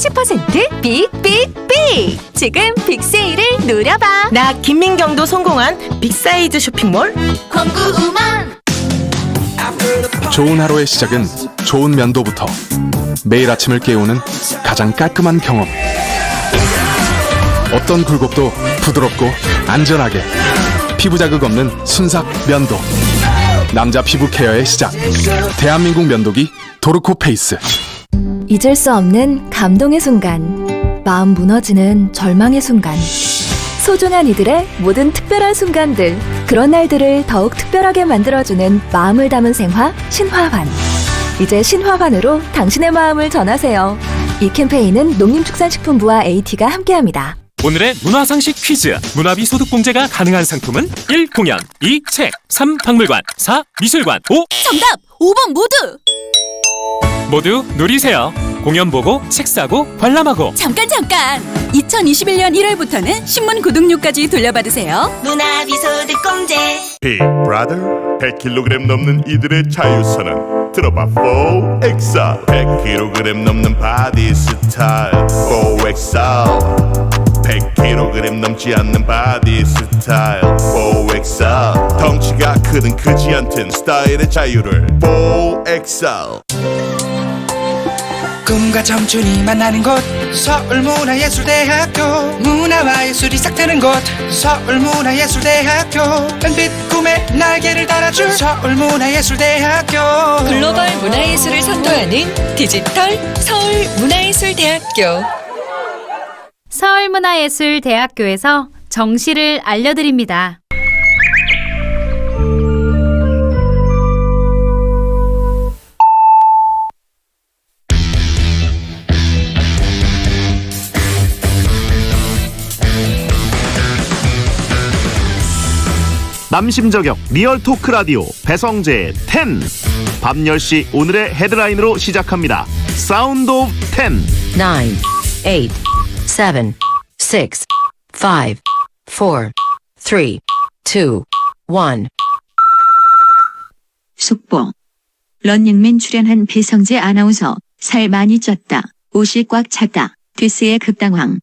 80% 빅빅빅! 지금 빅세일을 노려봐. 나 김민경도 성공한 빅사이즈 쇼핑몰. 광고우먼. 좋은 하루의 시작은 좋은 면도부터. 매일 아침을 깨우는 가장 깔끔한 경험. 어떤 굴곡도 부드럽고 안전하게. 피부 자극 없는 순삭 면도. 남자 피부 케어의 시작. 대한민국 면도기 도르코 페이스. 잊을 수 없는 감동의 순간, 마음 무너지는 절망의 순간, 소중한 이들의 모든 특별한 순간들, 그런 날들을 더욱 특별하게 만들어주는 마음을 담은 생화 신화환. 이제 신화환으로 당신의 마음을 전하세요. 이 캠페인은 농림축산식품부와 AT가 함께합니다. 오늘의 문화상식 퀴즈. 문화비 소득공제가 가능한 상품은 1. 공연, 2. 책, 3. 박물관, 4. 미술관, 5. 정답! 5번 모두! 모두 누리세요. 공연 보고 책 사고 관람하고. 잠깐! 2021년 1월부터는 신문 구독료까지 돌려받으세요. 문화비 소득 공제. Big Brother 100kg 넘는 이들의 자유선언 들어봐 4XL 100kg 넘는 바디 스타일 4XL 100kg 넘지 않는 바디 스타일 4XL 덩치가 크든 크지 않든 스타일의 자유를 4XL. 꿈과 청춘이 만나는 곳 서울문화예술대학교. 문화와 예술이 싹 트는 곳 서울문화예술대학교. 은빛 꿈의 날개를 달아줄 서울문화예술대학교. 글로벌 문화예술을 선도하는 디지털 서울문화예술대학교. 서울문화예술대학교에서 정시를 알려드립니다. 남심저격 리얼 토크 라디오 배성재 10. 밤 10시 오늘의 헤드라인으로 시작합니다. 사운드 오브 10. 9, 8, 7, 6, 5, 4, 3, 2, 1. 속보. 런닝맨 출연한 배성재 아나운서 살 많이 쪘다. 옷이 꽉 찼다. 듀스의 급당황.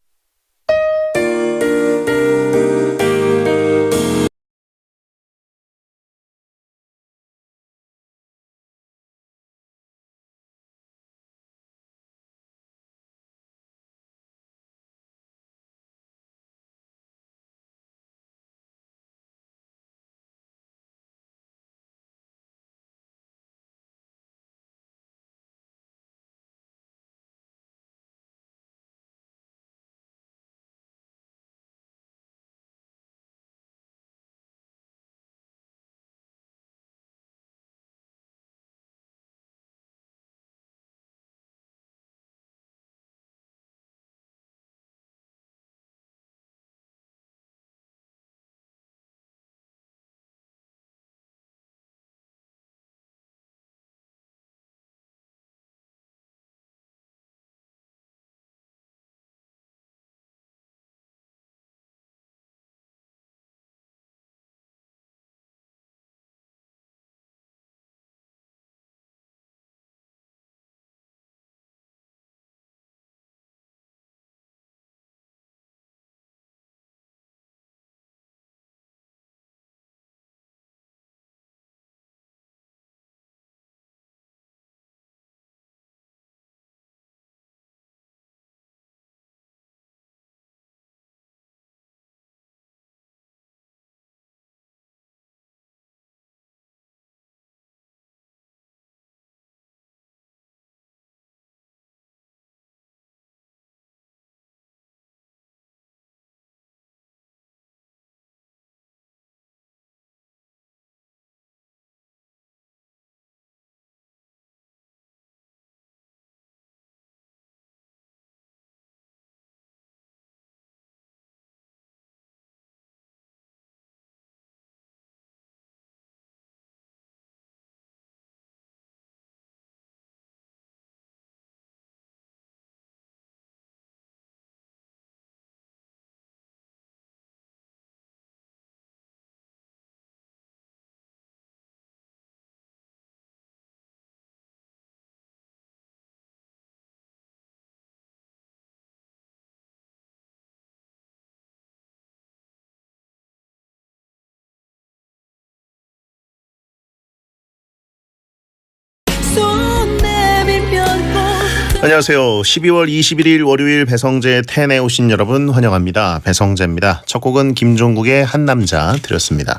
안녕하세요. 12월 21일 월요일 배성재 10에 오신 여러분 환영합니다. 배성재입니다. 첫 곡은 김종국의 한 남자 드렸습니다.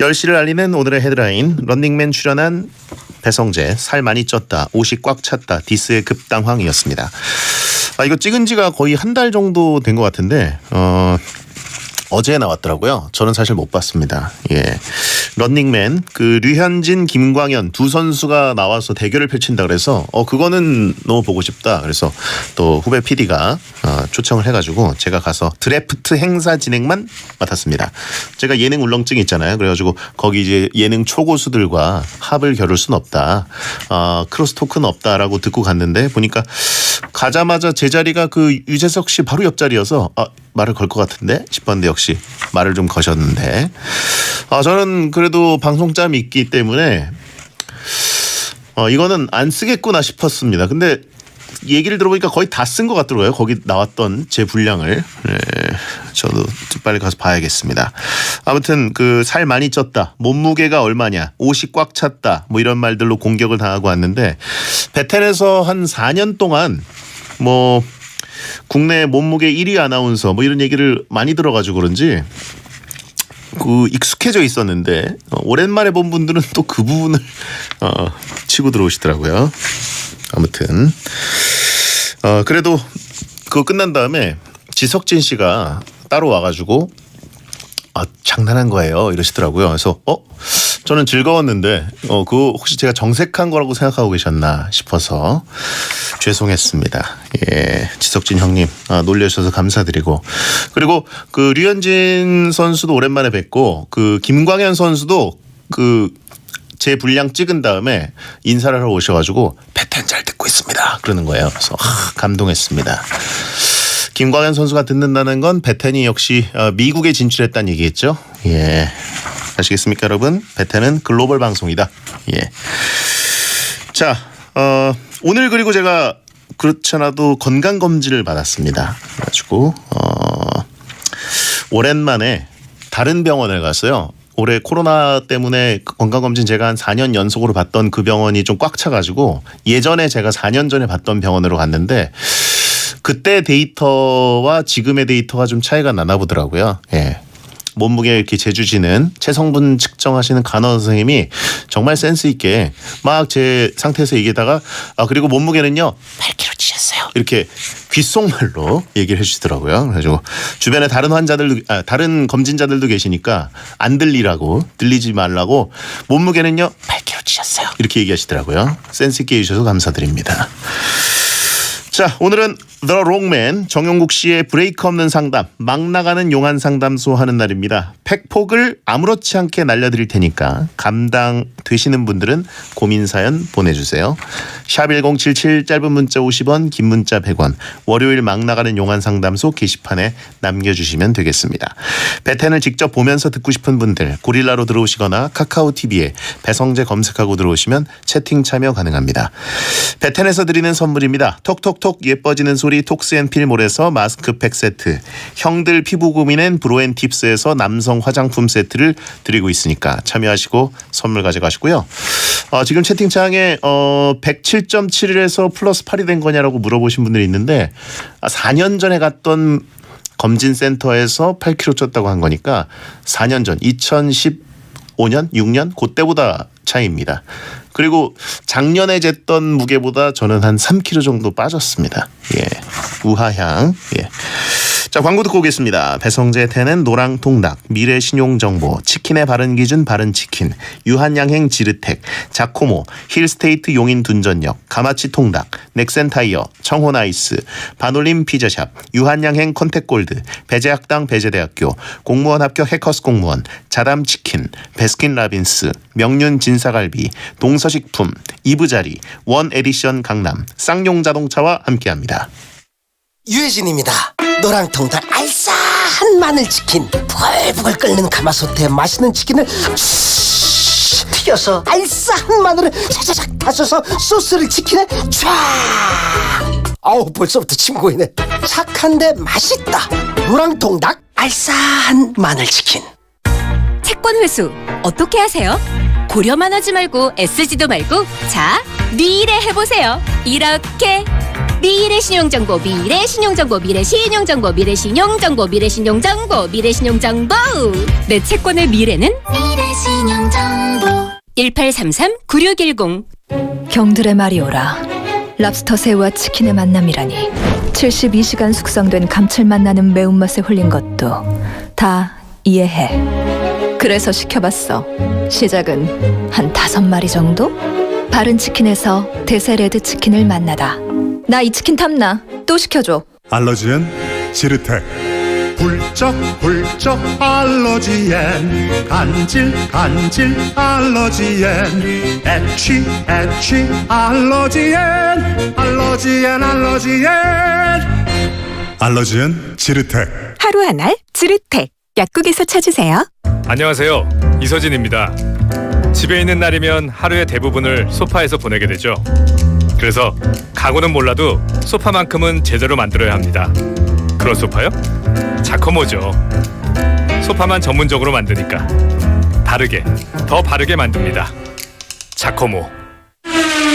10시를 알리는 오늘의 헤드라인, 런닝맨 출연한 배성재 살 많이 쪘다, 옷이 꽉 찼다, 디스의 급당황이었습니다. 이거 찍은 지가 거의 한 달 정도 된 것 같은데 어제 나왔더라고요. 저는 사실 못 봤습니다. 예, 런닝맨 그 류현진, 김광현 두 선수가 나와서 대결을 펼친다 그래서 그거는 너무 보고 싶다. 그래서 또 후배 PD가 초청을 해가지고 제가 가서 드래프트 행사 진행만 맡았습니다. 제가 예능 울렁증이 있잖아요. 그래가지고 거기 이제 예능 초고수들과 합을 겨룰 순 없다. 크로스토크는 없다라고 듣고 갔는데 보니까 가자마자 제 자리가 그 유재석 씨 바로 옆자리여서 말을 걸 것 같은데 싶었는데 역시 말을 좀 거셨는데 저는 그래도 방송짬이 있기 때문에 이거는 안 쓰겠구나 싶었습니다. 근데 얘기를 들어보니까 거의 다 쓴 것 같더라고요. 거기 나왔던 제 분량을. 네, 저도 빨리 가서 봐야겠습니다. 아무튼 그 살 많이 쪘다, 몸무게가 얼마냐, 옷이 꽉 찼다, 뭐 이런 말들로 공격을 당하고 왔는데 베텐에서 한 4년 동안 뭐 국내 몸무게 1위 아나운서 뭐 이런 얘기를 많이 들어가지고 그런지 그 익숙해져 있었는데 오랜만에 본 분들은 또 그 부분을 치고 들어오시더라고요. 아무튼 그래도 그거 끝난 다음에 지석진 씨가 따로 와가지고 장난한 거예요 이러시더라고요. 그래서 저는 즐거웠는데 그거 혹시 제가 정색한 거라고 생각하고 계셨나 싶어서 죄송했습니다. 예, 지석진 형님 놀려주셔서 감사드리고, 그리고 그 류현진 선수도 오랜만에 뵙고 그 김광현 선수도 그 제 분량 찍은 다음에 인사를 하러 오셔가지고 배텐 잘 듣고 있습니다 그러는 거예요. 그래서 감동했습니다. 김광현 선수가 듣는다는 건 배텐이 역시 미국에 진출했다는 얘기겠죠. 예, 아시겠습니까 여러분? 배텐은 글로벌 방송이다. 예. 자, 오늘 그리고 제가 그렇지 않아도 건강검진을 받았습니다. 그래가지고 오랜만에 다른 병원을 갔어요. 올해 코로나 때문에 건강검진 제가 한 4년 연속으로 받던 그 병원이 좀 꽉 차가지고 예전에 제가 4년 전에 받던 병원으로 갔는데 그때 데이터와 지금의 데이터가 좀 차이가 나나 보더라고요. 예. 몸무게 이렇게 재주시는 체성분 측정하시는 간호 선생님이 정말 센스 있게 막 제 상태에서 얘기하다가 그리고 몸무게는요 8kg 찌셨어요 이렇게 귓속말로 얘기를 해주시더라고요. 그래가지고 주변에 다른 환자들도 다른 검진자들도 계시니까 안 들리라고, 들리지 말라고 몸무게는요 8kg 찌셨어요 이렇게 얘기하시더라고요. 센스 있게 해주셔서 감사드립니다. 자, 오늘은 The Wrongman 정용국 씨의 브레이크 없는 상담, 막 나가는 용한 상담소 하는 날입니다. 팩폭을 아무렇지 않게 날려드릴 테니까 감당 되시는 분들은 고민 사연 보내주세요. 샵 1077 짧은 문자 50원, 긴 문자 100원, 월요일 막 나가는 용한 상담소 게시판에 남겨주시면 되겠습니다. 배텐을 직접 보면서 듣고 싶은 분들 고릴라로 들어오시거나 카카오TV에 배성재 검색하고 들어오시면 채팅 참여 가능합니다. 배텐에서 드리는 선물입니다. 톡톡톡 예뻐지는 소리 톡스앤필몰에서 마스크팩 세트, 형들 피부 고민엔 브로앤팁스에서 남성 화장품 세트를 드리고 있으니까 참여하시고 선물 가져가시고요. 지금 채팅창에 107.7에서 플러스 8이 된 거냐라고 물어보신 분들이 있는데 4년 전에 갔던 검진센터에서 8kg 쪘다고 한 거니까 4년 전 2015년 6년 그때보다 차이입니다. 그리고 작년에 쟀던 무게보다 저는 한 3kg 정도 빠졌습니다. 예, 우하향. 예. 자, 광고 듣고 오겠습니다. 배성재 10은 노랑통닭, 미래신용정보, 치킨의 바른기준 바른치킨, 유한양행 지르텍, 자코모, 힐스테이트 용인 둔전역, 가마치통닭, 넥센타이어, 청호나이스, 반올림 피자샵, 유한양행 컨택골드, 배재학당 배재대학교, 공무원 합격 해커스 공무원, 자담치킨, 베스킨라빈스, 명륜 진사갈비, 동서식품, 이브자리, 원에디션 강남, 쌍용자동차와 함께합니다. 유해진입니다. 노랑통닭 알싸한 마늘치킨, 부글부글 끓는 가마솥에 맛있는 치킨을 튀겨서 알싸한 마늘을 차차작 다져서 소스를 치킨에 쫙. 아우, 벌써부터 침 고이네. 착한데 맛있다. 노랑통닭 알싸한 마늘치킨. 채권 회수 어떻게 하세요? 고려만 하지 말고 애쓰지도 말고 자, 미래 해보세요. 이렇게 미래신용정보 미래신용정보 미래신용정보 미래신용정보 미래신용정보 미래신용정보 내 채권의 미래는 미래신용정보 1833-9610 경들의 말이 오라. 랍스터 새우와 치킨의 만남이라니. 72시간 숙성된 감칠맛 나는 매운맛에 홀린 것도 다 이해해. 그래서 시켜봤어. 시작은 한 5마리 정도? 바른 치킨에서 대세 레드 치킨을 만나다. 나 이 치킨 탐나. 또 시켜줘. 알러지엔 지르텍. 훌쩍훌쩍 알러지엔 간질 알러지엔 애취 알러지엔 지르텍. 하루 한 알 지르텍 약국에서 찾으세요. 안녕하세요. 이서진입니다. 집에 있는 날이면 하루의 대부분을 소파에서 보내게 되죠. 그래서 가구는 몰라도 소파만큼은 제대로 만들어야 합니다. 그런 소파요? 자커모죠. 소파만 전문적으로 만드니까 바르게, 더 바르게 만듭니다. 자커모.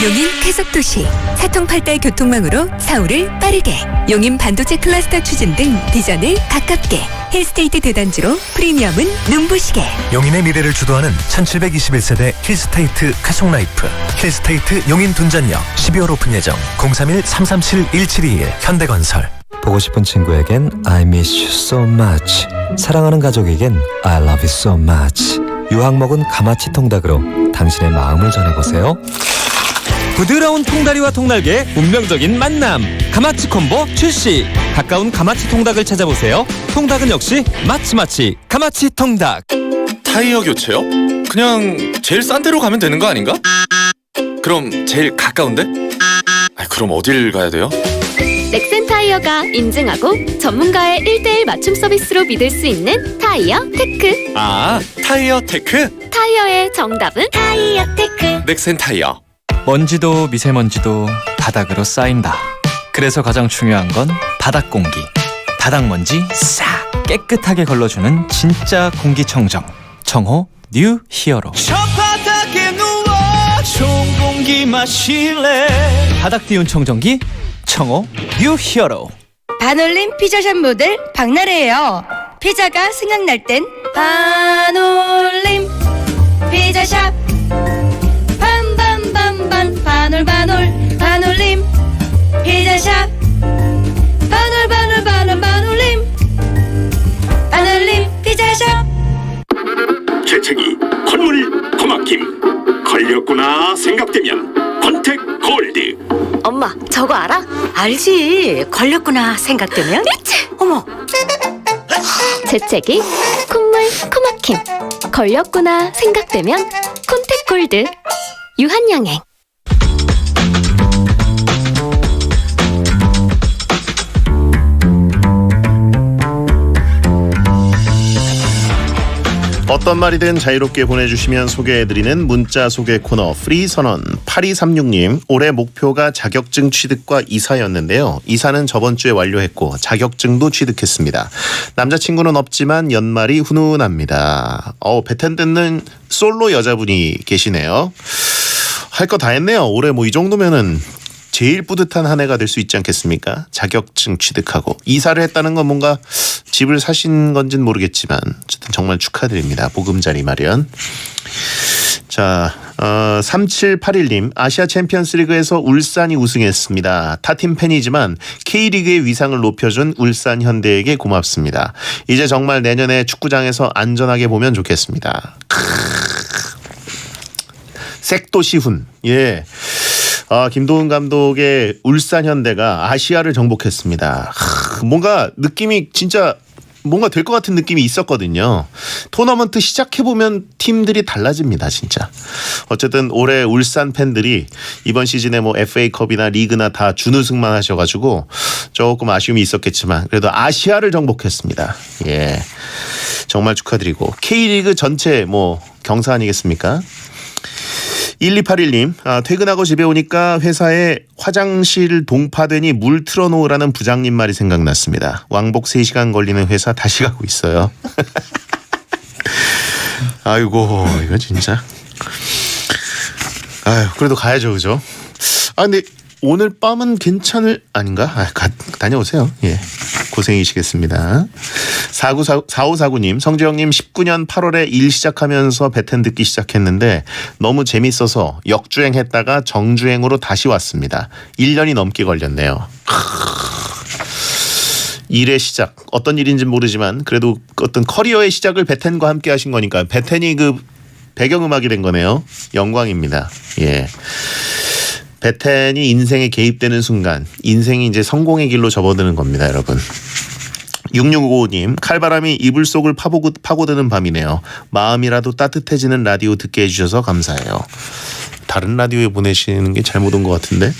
용인 쾌속도시 사통팔달 교통망으로 서울을 빠르게 용인 반도체 클러스터 추진 등 비전을 가깝게 힐스테이트 대단지로 프리미엄은 눈부시게 용인의 미래를 주도하는 1721세대 힐스테이트 쾌속라이프 힐스테이트 용인 둔전역 12월 오픈 예정 031-337-1721 현대건설. 보고 싶은 친구에겐 I miss you so much. 사랑하는 가족에겐 I love you so much. 유학 먹은 가마치 통닭으로 당신의 마음을 전해보세요. 부드러운 통다리와 통날개의 운명적인 만남. 가마치 콤보 출시. 가까운 가마치 통닭을 찾아보세요. 통닭은 역시 마치마치 가마치 통닭. 타이어 교체요? 그냥 제일 싼 데로 가면 되는 거 아닌가? 그럼 제일 가까운데? 그럼 어딜 가야 돼요? 넥센 타이어가 인증하고 전문가의 1:1 맞춤 서비스로 믿을 수 있는 타이어 테크. 아, 타이어 테크? 타이어의 정답은 타이어 테크. 넥센 타이어. 먼지도 미세먼지도 바닥으로 쌓인다. 그래서 가장 중요한 건 바닥 공기. 바닥 먼지 싹 깨끗하게 걸러주는 진짜 공기청정. 청호 뉴 히어로. 저 바닥에 누워 좋은 공기 마실래. 바닥 띄운 청정기 청호 뉴 히어로. 반올림 피자샵 모델 박나래예요. 피자가 생각날 땐 반올림 피자샵. 반반반반 반올반올 반올림 피자샵. 반올반올반올림 반올림 피자샵. 재채기, 콧물, 코막힘 걸렸구나 생각되면 컨택 골드. 엄마 저거 알아? 알지. 걸렸구나 생각되면. 어머. 재채기, 콧물, 코막힘. 걸렸구나 생각되면 콘택골드. 유한양행. 어떤 말이든 자유롭게 보내주시면 소개해드리는 문자 소개 코너 프리선언. 8236님, 올해 목표가 자격증 취득과 이사였는데요. 이사는 저번 주에 완료했고 자격증도 취득했습니다. 남자친구는 없지만 연말이 훈훈합니다. 배텐 듣는 솔로 여자분이 계시네요. 할 거 다 했네요. 올해 뭐 이 정도면은 제일 뿌듯한 한 해가 될 수 있지 않겠습니까? 자격증 취득하고 이사를 했다는 건 뭔가 집을 사신 건지는 모르겠지만 어쨌든 정말 축하드립니다. 보금자리 마련. 자, 3781님, 아시아 챔피언스리그에서 울산이 우승했습니다. 타팀 팬이지만 K리그의 위상을 높여준 울산 현대에게 고맙습니다. 이제 정말 내년에 축구장에서 안전하게 보면 좋겠습니다. 색도시훈. 예. 김도훈 감독의 울산 현대가 아시아를 정복했습니다. 뭔가 느낌이 진짜 뭔가 될 것 같은 느낌이 있었거든요. 토너먼트 시작해보면 팀들이 달라집니다, 진짜. 어쨌든 올해 울산 팬들이 이번 시즌에 뭐 FA컵이나 리그나 다 준우승만 하셔가지고 조금 아쉬움이 있었겠지만 그래도 아시아를 정복했습니다. 예, 정말 축하드리고 K리그 전체 뭐 경사 아니겠습니까? 1281님, 퇴근하고 집에 오니까 회사에 화장실 동파되니 물 틀어놓으라는 부장님 말이 생각났습니다. 왕복 3시간 걸리는 회사 다시 가고 있어요. 아이고, 이거 진짜. 아유, 그래도 가야죠, 그죠? 근데 오늘 밤은 괜찮을 아닌가? 다녀오세요. 예. 고생이시겠습니다. 4549님, 성주형님 19년 8월에 일 시작하면서 배텐 듣기 시작했는데 너무 재밌어서 역주행했다가 정주행으로 다시 왔습니다. 1년이 넘게 걸렸네요. 일의 시작, 어떤 일인지 모르지만 그래도 어떤 커리어의 시작을 배텐과 함께 하신 거니까 배텐이 그 배경음악이 된 거네요. 영광입니다. 예. 배텐이 인생에 개입되는 순간 인생이 이제 성공의 길로 접어드는 겁니다, 여러분. 6655님, 칼바람이 이불 속을 파고드는 밤이네요. 마음이라도 따뜻해지는 라디오 듣게 해주셔서 감사해요. 다른 라디오에 보내시는 게 잘못 온 것 같은데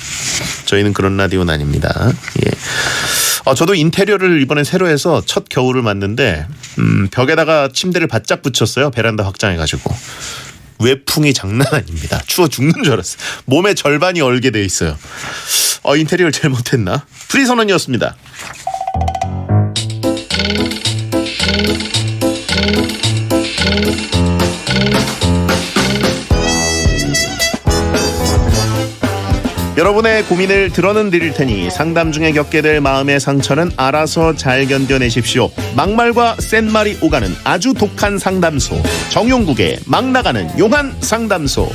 저희는 그런 라디오는 아닙니다. 예. 저도 인테리어를 이번에 새로 해서 첫 겨울을 맞는데 벽에다가 침대를 바짝 붙였어요. 베란다 확장해가지고. 외풍이 장난 아닙니다. 추워 죽는 줄 알았어요. 몸의 절반이 얼게 돼 있어요. 인테리어를 잘못했나? 프리선언이었습니다. 여러분의 고민을 들어는 드릴 테니 상담 중에 겪게 될 마음의 상처는 알아서 잘 견뎌내십시오. 막말과 센 말이 오가는 아주 독한 상담소, 정용국의 막 나가는 용한 상담소.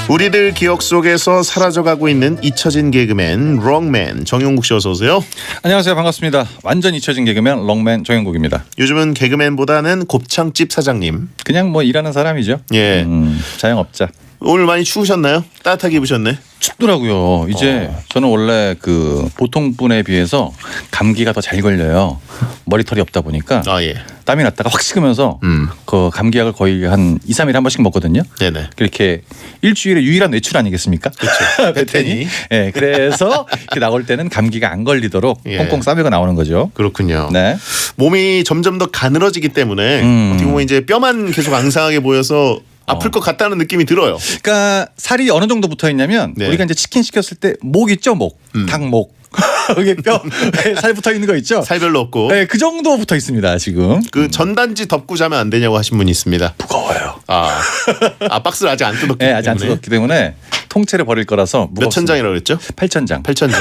우리들 기억 속에서 사라져가고 있는 잊혀진 개그맨 롱맨 정용국 씨 어서 오세요. 안녕하세요. 반갑습니다. 완전 잊혀진 개그맨 롱맨 정용국입니다. 요즘은 개그맨보다는 곱창집 사장님. 그냥 뭐 일하는 사람이죠. 예. 자영업자. 오늘 많이 추우셨나요? 따뜻하게 입으셨네. 춥더라고요. 이제 저는 원래 그 보통 분에 비해서 감기가 더 잘 걸려요. 머리털이 없다 보니까 예. 땀이 났다가 확 식으면서 그 감기약을 거의 한 2, 3일에 한 번씩 먹거든요. 네네. 그렇게 일주일에 유일한 외출 아니겠습니까? 그렇죠. 배텐이. 네, 그래서 이렇게 나올 때는 감기가 안 걸리도록 꽁꽁 싸매고 나오는 거죠. 그렇군요. 네. 몸이 점점 더 가늘어지기 때문에 어떻게 보면 이제 뼈만 계속 앙상하게 보여서 아플 것 같다는 느낌이 들어요. 그러니까 살이 어느 정도 붙어 있냐면 우리가 이제 치킨 시켰을 때 목 있죠, 목, 닭목. 여기 뼈 살 붙어 있는 거 있죠? 살 별로 없고. 네, 그 정도 붙어 있습니다 지금. 그 전단지 덮고 자면 안 되냐고 하신 분이 있습니다. 무거워요. 박스를 아직 안 뜯었기 때문에. 네, 아직 안 뜯었기 때문에 통째로 버릴 거라서 무겁습니다. 몇천 장이라고 그랬죠? 8,000장. 8,000장.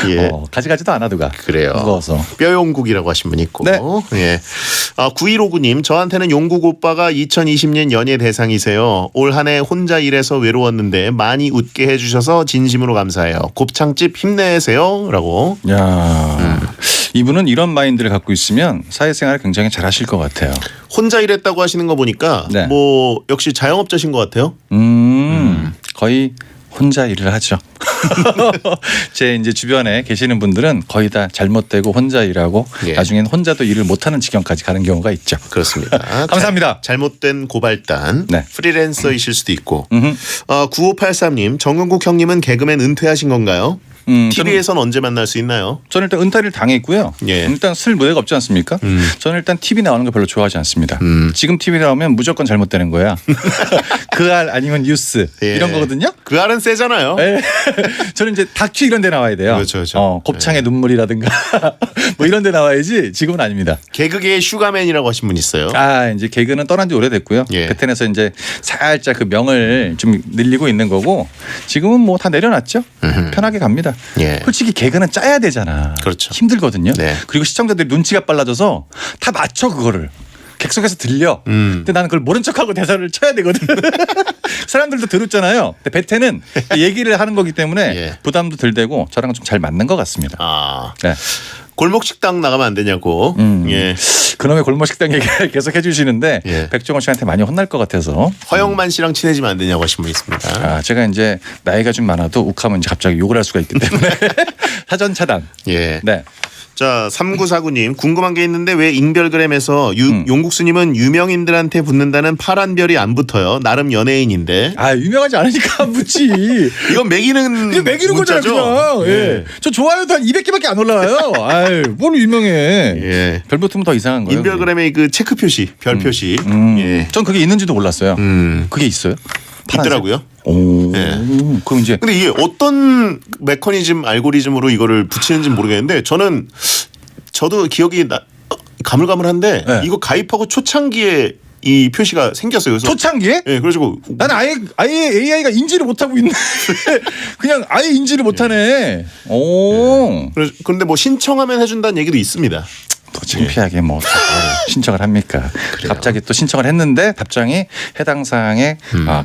예. 가지가지도 않아도가. 그래요. 무거워서. 뼈용국이라고 하신 분 있고. 네. 예. 9159님, 저한테는 용국 오빠가 2020년 연예 대상이세요. 올 한 해 혼자 일해서 외로웠는데 많이 웃게 해주셔서 진심으로 감사해요. 곱창집 힘내세요라고. 야, 이분은 이런 마인드를 갖고 있으면 사회생활을 굉장히 잘하실 것 같아요. 혼자 일했다고 하시는 거 보니까 뭐 역시 자영업자신 것 같아요. 거의 혼자 일을 하죠. 제 이제 주변에 계시는 분들은 거의 다 잘못되고 혼자 일하고 나중엔 혼자도 일을 못하는 지경까지 가는 경우가 있죠. 그렇습니다. 감사합니다. 잘못된 고발단, 프리랜서이실 수도 있고. 9583님, 정은국 형님은 개그맨 은퇴하신 건가요? TV에서는 언제 만날 수 있나요? 저는 일단 은퇴를 당했고요. 일단 쓸 무대가 없지 않습니까? 저는 일단 TV 나오는 거 별로 좋아하지 않습니다. 지금 TV 나오면 무조건 잘못되는 거야. 그 알 아니면 뉴스 이런 거거든요. 그 알은 세잖아요. 저는 이제 다큐 이런 데 나와야 돼요. 그렇죠. 곱창의 눈물이라든가 뭐 이런 데 나와야지 지금은 아닙니다. 개그계의 슈가맨이라고 하신 분 있어요. 이제 개그는 떠난 지 오래됐고요. 배텐에서 이제 살짝 그 명을 좀 늘리고 있는 거고 지금은 뭐 다 내려놨죠. 편하게 갑니다. 솔직히 개그는 짜야 되잖아. 그렇죠. 힘들거든요. 그리고 시청자들이 눈치가 빨라져서 다 맞춰 그거를. 객석에서 들려. 근데 나는 그걸 모른 척하고 대사를 쳐야 되거든. 사람들도 들었잖아요. 근데 배텐은 얘기를 하는 거기 때문에 부담도 덜 되고 저랑 좀 잘 맞는 것 같습니다. 네. 골목식당 나가면 안 되냐고. 그놈의 골목식당 얘기를 계속 해주시는데 백종원 씨한테 많이 혼날 것 같아서. 허영만 씨랑 친해지면 안 되냐고 하신 분 있습니다. 제가 이제 나이가 좀 많아도 욱하면 이제 갑자기 욕을 할 수가 있기 때문에 사전 차단. 네. 자, 3949님, 궁금한 게 있는데 왜 인별그램에서 용국수님은 유명인들한테 붙는다는 파란 별이 안 붙어요? 나름 연예인인데. 유명하지 않으니까 안 붙지. 이건 매기는 거잖아요, 그냥. 저 좋아요도 한 200개밖에 안 올라와요. 뭘 유명해. 별 붙으면 더 이상한 거예요. 인별그램의 그 체크 표시, 별 표시. 전 그게 있는지도 몰랐어요. 그게 있어요? 있더라고요. 그럼 이제 근데 이게 어떤 메커니즘 알고리즘으로 이거를 붙이는지 모르겠는데 저도 기억이 가물가물한데 이거 가입하고 초창기에 이 표시가 생겼어요. 그래서 초창기에? 네, 그래가지고 나는 아예 AI가 인지를 못하고 있네. 그냥 아예 인지를 못하네. 오. 그런데 뭐 신청하면 해준다는 얘기도 있습니다. 또 창피하게 뭐 신청을 합니까? 갑자기 또 신청을 했는데 답장이 해당 사항에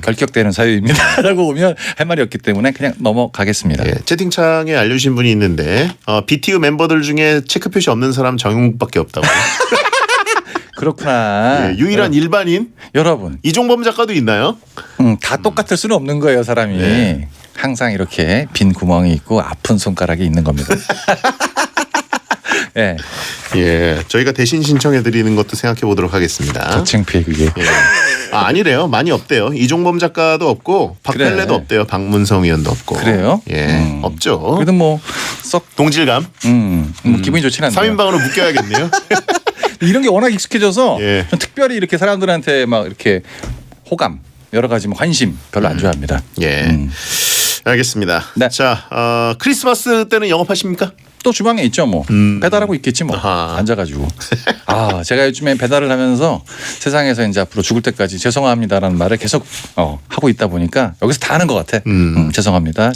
결격되는 사유입니다라고 오면 할 말이 없기 때문에 그냥 넘어가겠습니다. 채팅창에 알려주신 분이 있는데 BTU 멤버들 중에 체크 표시 없는 사람 정용국밖에 없다고. 그렇구나. 유일한 일반인 여러분. 이종범 작가도 있나요? 다 똑같을 수는 없는 거예요, 사람이. 항상 이렇게 빈 구멍이 있고 아픈 손가락이 있는 겁니다. 저희가 대신 신청해 드리는 것도 생각해 보도록 하겠습니다. 더 창피해 그게. 아니래요. 많이 없대요. 이종범 작가도 없고 박펠레도 없대요. 박문성 의원도 없고. 그래요? 없죠. 그래도 뭐 썩 동질감. 뭐 기분이 좋진 않네요. 3인방으로 묶여야겠네요. 이런 게 워낙 익숙해져서 전 특별히 이렇게 사람들한테 막 이렇게 호감 여러 가지 뭐 관심 별로 안 좋아합니다. 알겠습니다. 자, 크리스마스 때는 영업하십니까? 또 주방에 있죠 뭐. 배달하고 있겠지 뭐. 앉아가지고. 제가 요즘에 배달을 하면서 세상에서 이제 앞으로 죽을 때까지 죄송합니다라는 말을 계속 하고 있다 보니까 여기서 다 하는 것 같아. 죄송합니다.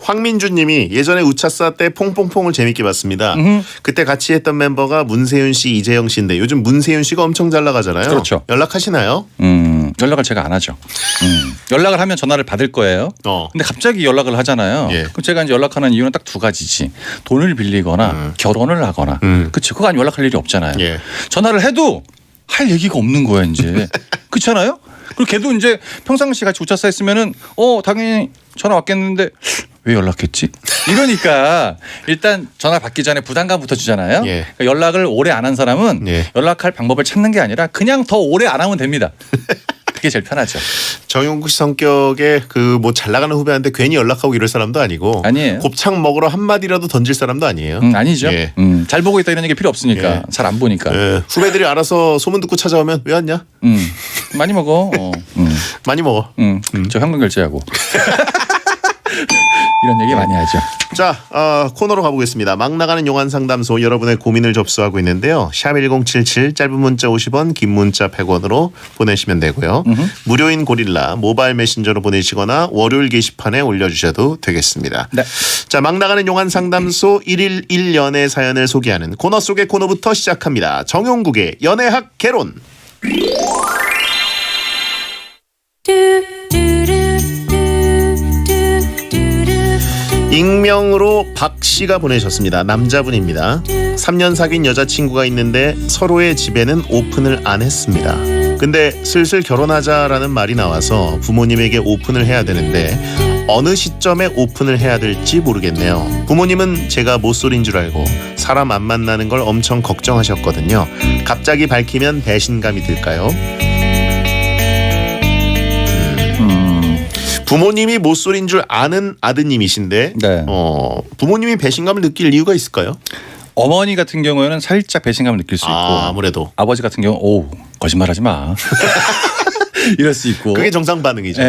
황민주 님이 예전에 우차싸 때 퐁퐁퐁을 재밌게 봤습니다. 그때 같이 했던 멤버가 문세윤 씨, 이재영 씨인데 요즘 문세윤 씨가 엄청 잘 나가잖아요. 그렇죠. 연락하시나요? 연락을 제가 안 하죠. 연락을 하면 전화를 받을 거예요. 근데 갑자기 연락을 하잖아요. 그럼 제가 이제 연락하는 이유는 딱 두 가지지. 돈을 빌리거나 결혼을 하거나. 그치. 그거 아니면 연락할 일이 없잖아요. 전화를 해도 할 얘기가 없는 거야 이제. 그렇잖아요? 그리고 걔도 이제 평상시 같이 우차싸 했으면은 당연히 전화 왔겠는데 왜 연락했지? 이러니까 일단 전화 받기 전에 부담감부터 주잖아요. 그러니까 연락을 오래 안 한 사람은 연락할 방법을 찾는 게 아니라 그냥 더 오래 안 하면 됩니다. 그게 제일 편하죠. 정용국 씨 성격에 그 뭐 잘 나가는 후배한테 괜히 연락하고 이럴 사람도 아니고 아니에요. 곱창 먹으러 한마디라도 던질 사람도 아니에요. 아니죠. 잘 보고 있다 이런 얘기 필요 없으니까. 잘 안 보니까. 후배들이 알아서 소문 듣고 찾아오면 왜 왔냐? 많이 먹어. 많이 먹어. 저 현금 결제하고. 이런 얘기 많이 하죠. 자, 코너로 가보겠습니다. 막 나가는 용한 상담소 여러분의 고민을 접수하고 있는데요. 샵1077 짧은 문자 50원 긴 문자 100원으로 보내시면 되고요. 무료인 고릴라 모바일 메신저로 보내시거나 월요일 게시판에 올려주셔도 되겠습니다. 자, 막 나가는 용한 상담소 1일 1연애 사연을 소개하는 코너 속의 코너부터 시작합니다. 정용국의 연애학 개론. 익명으로 박 씨가 보내셨습니다. 남자분입니다. 3년 사귄 여자친구가 있는데 서로의 집에는 오픈을 안 했습니다. 근데 슬슬 결혼하자라는 말이 나와서 부모님에게 오픈을 해야 되는데 어느 시점에 오픈을 해야 될지 모르겠네요. 부모님은 제가 못소리인 줄 알고 사람 안 만나는 걸 엄청 걱정하셨거든요. 갑자기 밝히면 배신감이 들까요? 부모님이 못소리인 줄 아는 아드님이신데 부모님이 배신감을 느낄 이유가 있을까요? 어머니 같은 경우에는 살짝 배신감을 느낄 수 있고 아무래도 아버지 같은 경우 거짓말하지 마. 이럴 수 있고 그게 정상 반응이죠.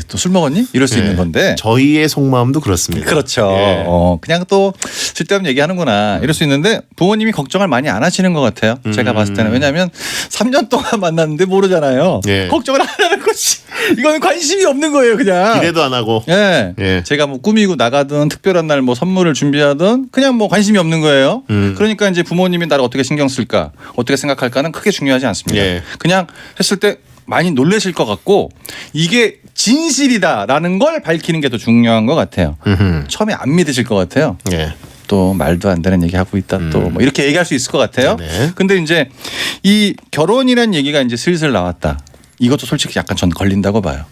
또 술 먹었니? 이럴 수 있는 건데 저희의 속마음도 그렇습니다. 그렇죠. 그냥 또 쓸데없는 얘기하는구나 이럴 수 있는데 부모님이 걱정을 많이 안 하시는 것 같아요. 제가 봤을 때는. 왜냐하면 3년 동안 만났는데 모르잖아요. 걱정을 안 하는 거지. 이거는 관심이 없는 거예요. 그냥 기대도 안 하고. 제가 뭐 꾸미고 나가든 특별한 날 뭐 선물을 준비하든 그냥 뭐 관심이 없는 거예요. 그러니까 이제 부모님이 나를 어떻게 신경 쓸까 어떻게 생각할까는 크게 중요하지 않습니다. 그냥 했을 때 많이 놀라실 것 같고 이게 진실이다라는 걸 밝히는 게 더 중요한 것 같아요. 처음에 안 믿으실 것 같아요. 또 말도 안 되는 얘기 하고 있다 또 뭐 이렇게 얘기할 수 있을 것 같아요. 근데 이제 이 결혼이란 얘기가 이제 슬슬 나왔다. 이것도 솔직히 약간 전 걸린다고 봐요.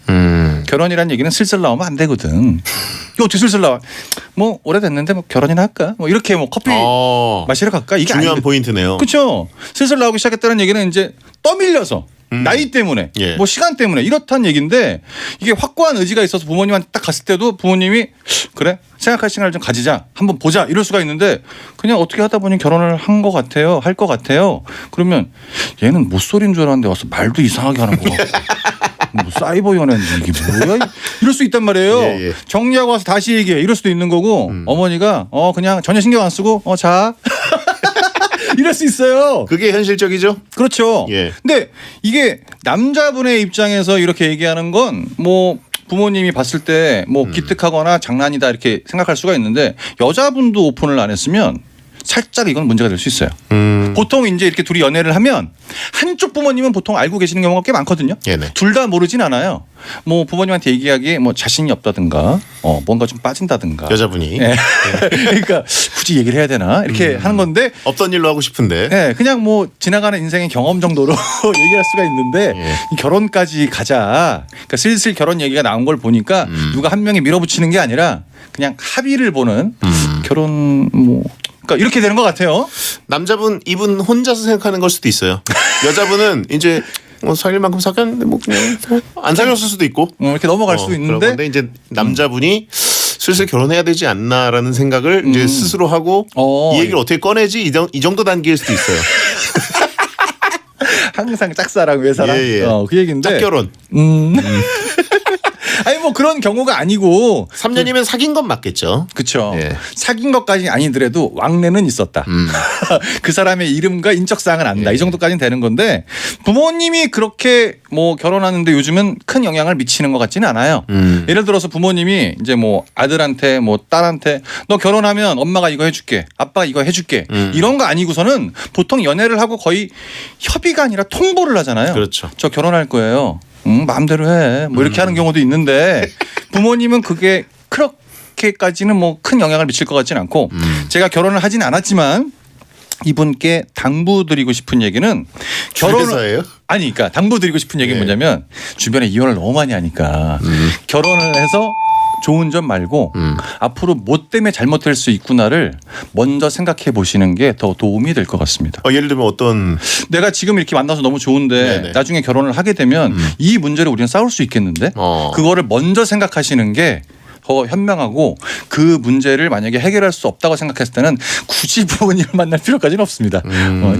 결혼이란 얘기는 슬슬 나오면 안 되거든. 이거 어떻게 슬슬 나와? 뭐 오래됐는데 뭐 결혼이나 할까? 뭐 이렇게 뭐 커피 마시러 갈까? 이게 중요한 포인트네요. 그렇죠. 슬슬 나오기 시작했다는 얘기는 이제 떠밀려서 나이 때문에 뭐 시간 때문에 이렇다는 얘기인데 이게 확고한 의지가 있어서 부모님한테 딱 갔을 때도 부모님이 그래 생각할 시간을 좀 가지자 한번 보자 이럴 수가 있는데 그냥 어떻게 하다 보니 결혼을 한 것 같아요 할 것 같아요. 그러면 얘는 못소리인 줄 알았는데 와서 말도 이상하게 하는 거 뭐 사이버 연애인데 이게 뭐야 이럴 수 있단 말이에요. 정리하고 와서 다시 얘기해 이럴 수도 있는 거고 어머니가 그냥 전혀 신경 안 쓰고 자 이럴 수 있어요. 그게 현실적이죠? 그렇죠. 예. 근데 이게 남자분의 입장에서 이렇게 얘기하는 건 뭐 부모님이 봤을 때 뭐 기특하거나 장난이다 이렇게 생각할 수가 있는데 여자분도 오픈을 안 했으면 살짝 이건 문제가 될 수 있어요. 보통 이제 이렇게 둘이 연애를 하면 한쪽 부모님은 보통 알고 계시는 경우가 꽤 많거든요. 둘 다 모르진 않아요. 뭐 부모님한테 얘기하기에 뭐 자신이 없다든가 뭔가 좀 빠진다든가 여자분이 네. 그러니까 굳이 얘기를 해야 되나 이렇게 하는 건데 없던 일로 하고 싶은데 네, 그냥 뭐 지나가는 인생의 경험 정도로 얘기할 수가 있는데 결혼까지 가자. 그러니까 슬슬 결혼 얘기가 나온 걸 보니까 누가 한 명이 밀어붙이는 게 아니라 그냥 합의를 보는 결혼 뭐 그러니까 이렇게 되는 것 같아요. 남자분 이분 혼자서 생각하는 걸 수도 있어요. 여자분은 이제 뭐 사귈 만큼 사귀었는데 뭐 그냥 안 사귀었을 수도 있고 이렇게 넘어갈 수 있는데 그런데 이제 남자분이 슬슬 결혼해야 되지 않나라는 생각을 이제 스스로 하고 이 얘기를 어떻게 꺼내지 이 정도 단계일 수도 있어요. 항상 짝사랑 외사랑 그 얘기인데 짝결혼. 아니 뭐 그런 경우가 아니고 3년이면 사귄 건 맞겠죠. 그렇죠. 사귄 것까지 아니더라도 왕래는 있었다. 그 사람의 이름과 인적사항은 안다. 이 정도까지는 되는 건데 부모님이 그렇게 뭐 결혼하는데 요즘은 큰 영향을 미치는 것 같지는 않아요. 예를 들어서 부모님이 이제 뭐 아들한테 뭐 딸한테 너 결혼하면 엄마가 이거 해줄게, 아빠가 이거 해줄게 이런 거 아니고서는 보통 연애를 하고 거의 협의가 아니라 통보를 하잖아요. 그렇죠. 저 결혼할 거예요. 마음대로 해. 뭐 이렇게 하는 경우도 있는데 부모님은 그게 그렇게까지는 뭐 큰 영향을 미칠 것 같지는 않고 제가 결혼을 하진 않았지만 이분께 당부드리고 싶은 얘기는 결혼을 아니 그러니까 당부드리고 싶은 얘기는 뭐냐면 주변에 이혼을 너무 많이 하니까 결혼을 해서 좋은 점 말고 앞으로 뭐 때문에 잘못될 수 있구나를 먼저 생각해 보시는 게 더 도움이 될 것 같습니다. 예를 들면 어떤 내가 지금 이렇게 만나서 너무 좋은데 나중에 결혼을 하게 되면 이 문제를 우리는 싸울 수 있겠는데 그거를 먼저 생각하시는 게 더 현명하고 그 문제를 만약에 해결할 수 없다고 생각했을 때는 굳이 부모님을 만날 필요까지는 없습니다.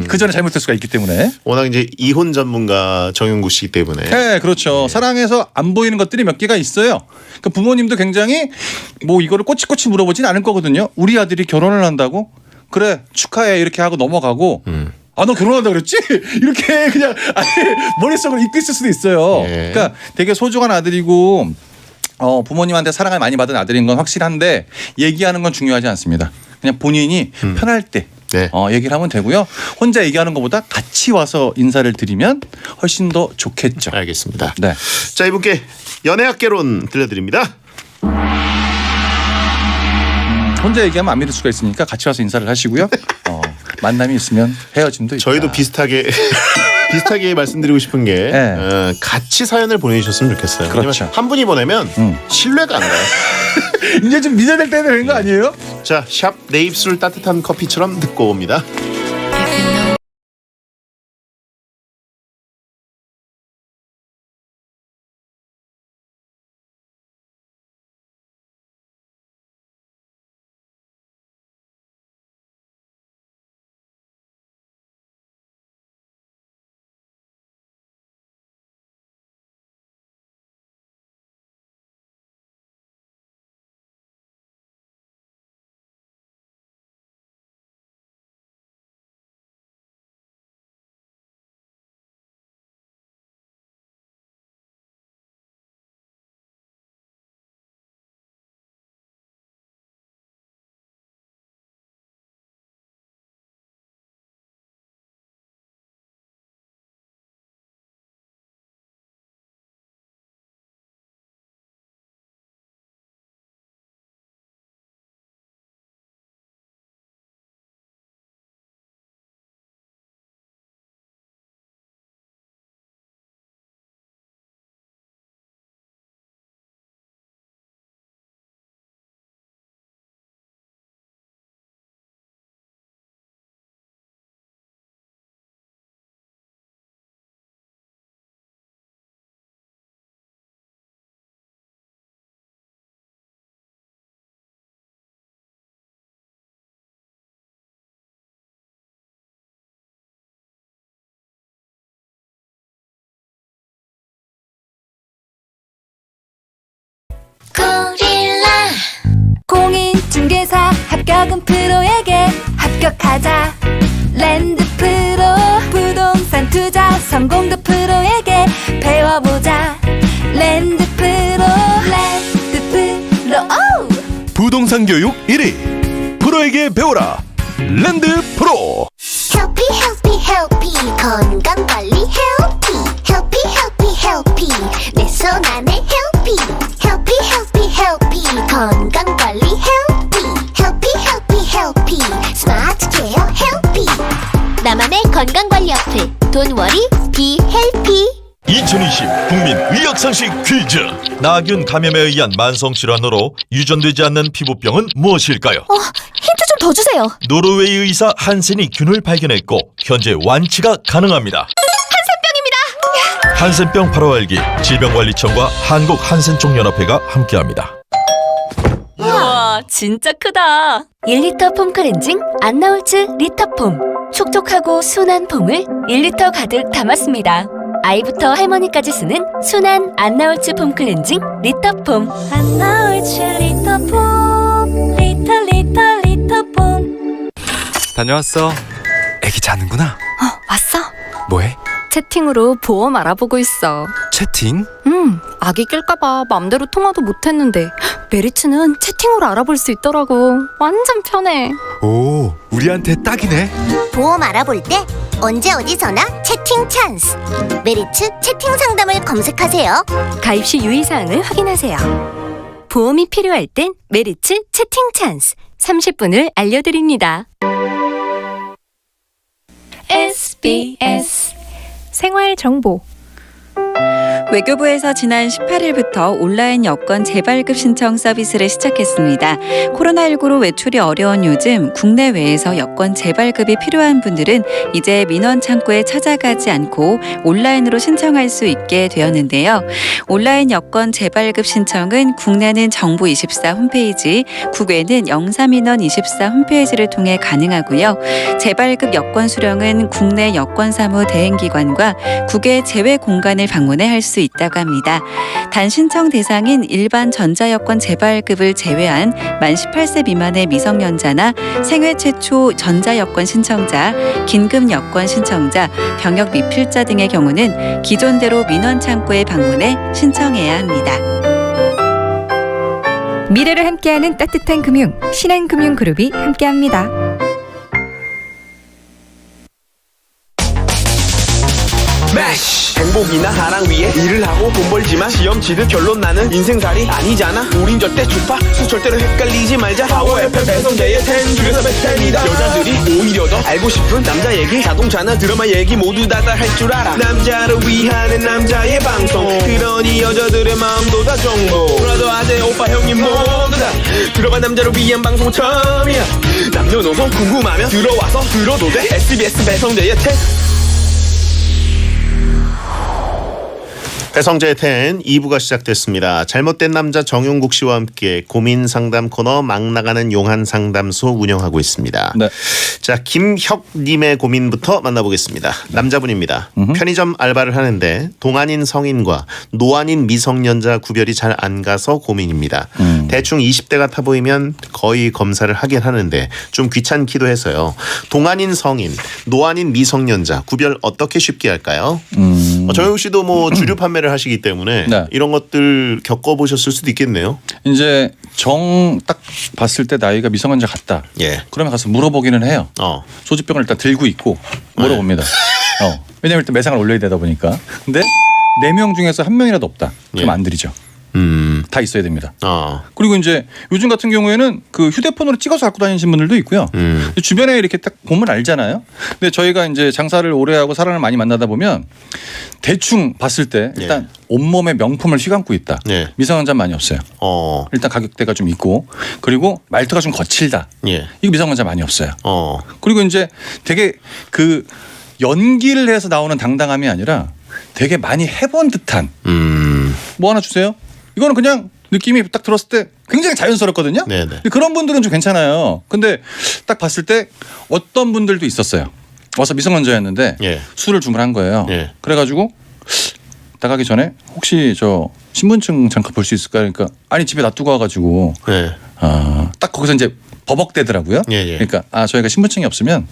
그 전에 잘못될 수가 있기 때문에. 워낙 이제 이혼 전문가 정영구 씨이기 때문에. 네, 그렇죠. 사랑해서 안 보이는 것들이 몇 개가 있어요. 그러니까 부모님도 굉장히 뭐 이거를 꼬치꼬치 물어보진 않을 거거든요. 우리 아들이 결혼을 한다고? 그래 축하해 이렇게 하고 넘어가고 아, 너 결혼한다 그랬지? 이렇게 그냥 머릿속으로 잊고 있을 수도 있어요. 그러니까 되게 소중한 아들이고 부모님한테 사랑을 많이 받은 아들인 건 확실한데 얘기하는 건 중요하지 않습니다. 그냥 본인이 편할 때 얘기를 하면 되고요. 혼자 얘기하는 것보다 같이 와서 인사를 드리면 훨씬 더 좋겠죠. 알겠습니다. 네. 자, 이분께 연애학개론 들려드립니다. 혼자 얘기하면 안 믿을 수가 있으니까 같이 와서 인사를 하시고요. 만남이 있으면 헤어짐도 있다. 저희도 비슷하게 말씀드리고 싶은 게 같이 사연을 보내주셨으면 좋겠어요. 그렇죠. 한 분이 보내면 신뢰가 안 가요. 이제 좀 믿어야 될 때는 된 거 아니에요? 자, 샵 내 입술 따뜻한 커피처럼 듣고 옵니다. 고릴라 공인중개사 합격은 프로에게 합격하자 랜 부동산 교육 1위 프로에게 배워라 랜드 프로. Healthy, healthy, healthy. 건강관리 healthy. Healthy, healthy, healthy. 내 손 안에 healthy. Healthy, healthy, healthy. 건강관리 healthy. Healthy, healthy, healthy. Smart care healthy. 나만의 건강관리 어플. Don't worry, be healthy. 2020 국민 의학상식 퀴즈. 나균 감염에 의한 만성질환으로 유전되지 않는 피부병은 무엇일까요? 힌트 좀 더 주세요. 노르웨이 의사 한센이 균을 발견했고 현재 완치가 가능합니다. 한센병 바로 알기 질병관리청과 한국한센종연합회가 함께합니다. 우와, 진짜 크다. 1리터 폼 클렌징 안나올츠 리터폼. 촉촉하고 순한 폼을 1리터 가득 담았습니다. 아이부터 할머니까지 쓰는 순한 안나올츠 폼 클렌징 리터폼. 안나올츠 리터폼. 리터폼. 다녀왔어. 애기 자는구나. 왔어? 뭐해? 채팅으로 보험 알아보고 있어. 채팅? 아기 낄까봐 맘대로 통화도 못했는데 메리츠는 채팅으로 알아볼 수 있더라고. 완전 편해. 오, 우리한테 딱이네. 보험 알아볼 때 언제 어디서나 채팅 찬스. 메리츠 채팅 상담을 검색하세요. 가입 시 유의사항을 확인하세요. 보험이 필요할 땐 메리츠 채팅 찬스 30분을 알려드립니다. SBS 생활정보. 외교부에서 지난 18일부터 온라인 여권 재발급 신청 서비스를 시작했습니다. 코로나19로 외출이 어려운 요즘 국내외에서 여권 재발급이 필요한 분들은 이제 민원 창구에 찾아가지 않고 온라인으로 신청할 수 있게 되었는데요. 온라인 여권 재발급 신청은 국내는 정부24 홈페이지, 국외는 영사민원24 홈페이지를 통해 가능하고요. 재발급 여권 수령은 국내 여권사무 대행기관과 국외 제외 공간을 방문해 할 수 있다고 합니다. 단 신청 대상인 일반 전자여권 재발급을 제외한 만 18세 미만의 미성년자나 생애 최초 전자여권 신청자, 긴급 여권 신청자, 병역 미필자 등의 경우는 기존대로 민원 창구에 방문해 신청해야 합니다. 미래를 함께하는 따뜻한 금융, 신한금융그룹이 함께합니다. 행복이나 사랑 위해 일을 하고 돈 벌지만 시험 치듯 결론 나는 인생살이 아니잖아. 우린 절대 주파수 절대로 헷갈리지 말자. 파워 FM 배성재의 10 중에서 베스트입니다. 여자들이 오히려 더 알고 싶은 남자 얘기, 자동차나 드라마 얘기 모두 다 할 줄 알아. 남자를 위하는 남자의 방송, 그러니 여자들의 마음도 다 정보. 브라더 아재 오빠 형님 모두 다 들어봐. 남자를 위한 방송 처음이야. 남녀노소 궁금하면 들어와서 들어도 돼. SBS 배성재의 10. 배성재의 10 2부가 시작됐습니다. 잘못된 남자 정용국 씨와 함께 고민 상담 코너 막 나가는 용한 상담소 운영하고 있습니다. 네. 자, 김혁님의 고민부터 만나보겠습니다. 남자분입니다. 편의점 알바를 하는데 동안인 성인과 노안인 미성년자 구별이 잘 안 가서 고민입니다. 대충 20대 같아 보이면 거의 검사를 하긴 하는데 좀 귀찮기도 해서요. 동안인 성인, 노안인 미성년자 구별 어떻게 쉽게 할까요? 정용 씨도 뭐 주류 판매를 하시기 때문에 네. 이런 것들 겪어보셨을 수도 있겠네요. 이제 정 딱 봤을 때 나이가 미성년자 같다. 예. 그러면 가서 물어보기는 해요. 소지병을 일단 들고 있고 물어봅니다. 왜냐면 일단 매상을 올려야 되다 보니까. 근데 4명 중에서 1명이라도 없다. 그럼 안 드리죠. 다 있어야 됩니다. 그리고 이제 요즘 같은 경우에는 그 휴대폰으로 찍어서 갖고 다니시는 분들도 있고요. 주변에 이렇게 딱 보면 알잖아요. 근데 저희가 이제 장사를 오래 하고 사람을 많이 만나다 보면 대충 봤을 때 일단 온몸에 명품을 휘감고 있다. 미성년자 많이 없어요. 일단 가격대가 좀 있고, 그리고 말투가 좀 거칠다. 이거 미성년자 많이 없어요. 그리고 이제 되게 그 연기를 해서 나오는 당당함이 아니라 되게 많이 해본 듯한 뭐 하나 주세요. 이거는 그냥 느낌이 딱 들었을 때 굉장히 자연스럽거든요. 그런 분들은 좀 괜찮아요. 근데 딱 봤을 때 어떤 분들도 있었어요. 와서 미성년자였는데 술을 주문한 거예요. 그래가지고 나가기 전에 혹시 저 신분증 잠깐 볼 수 있을까? 그러니까 아니 집에 놔두고 와가지고 딱 거기서 이제 버벅대더라고요. 그러니까 저희가 신분증이 없으면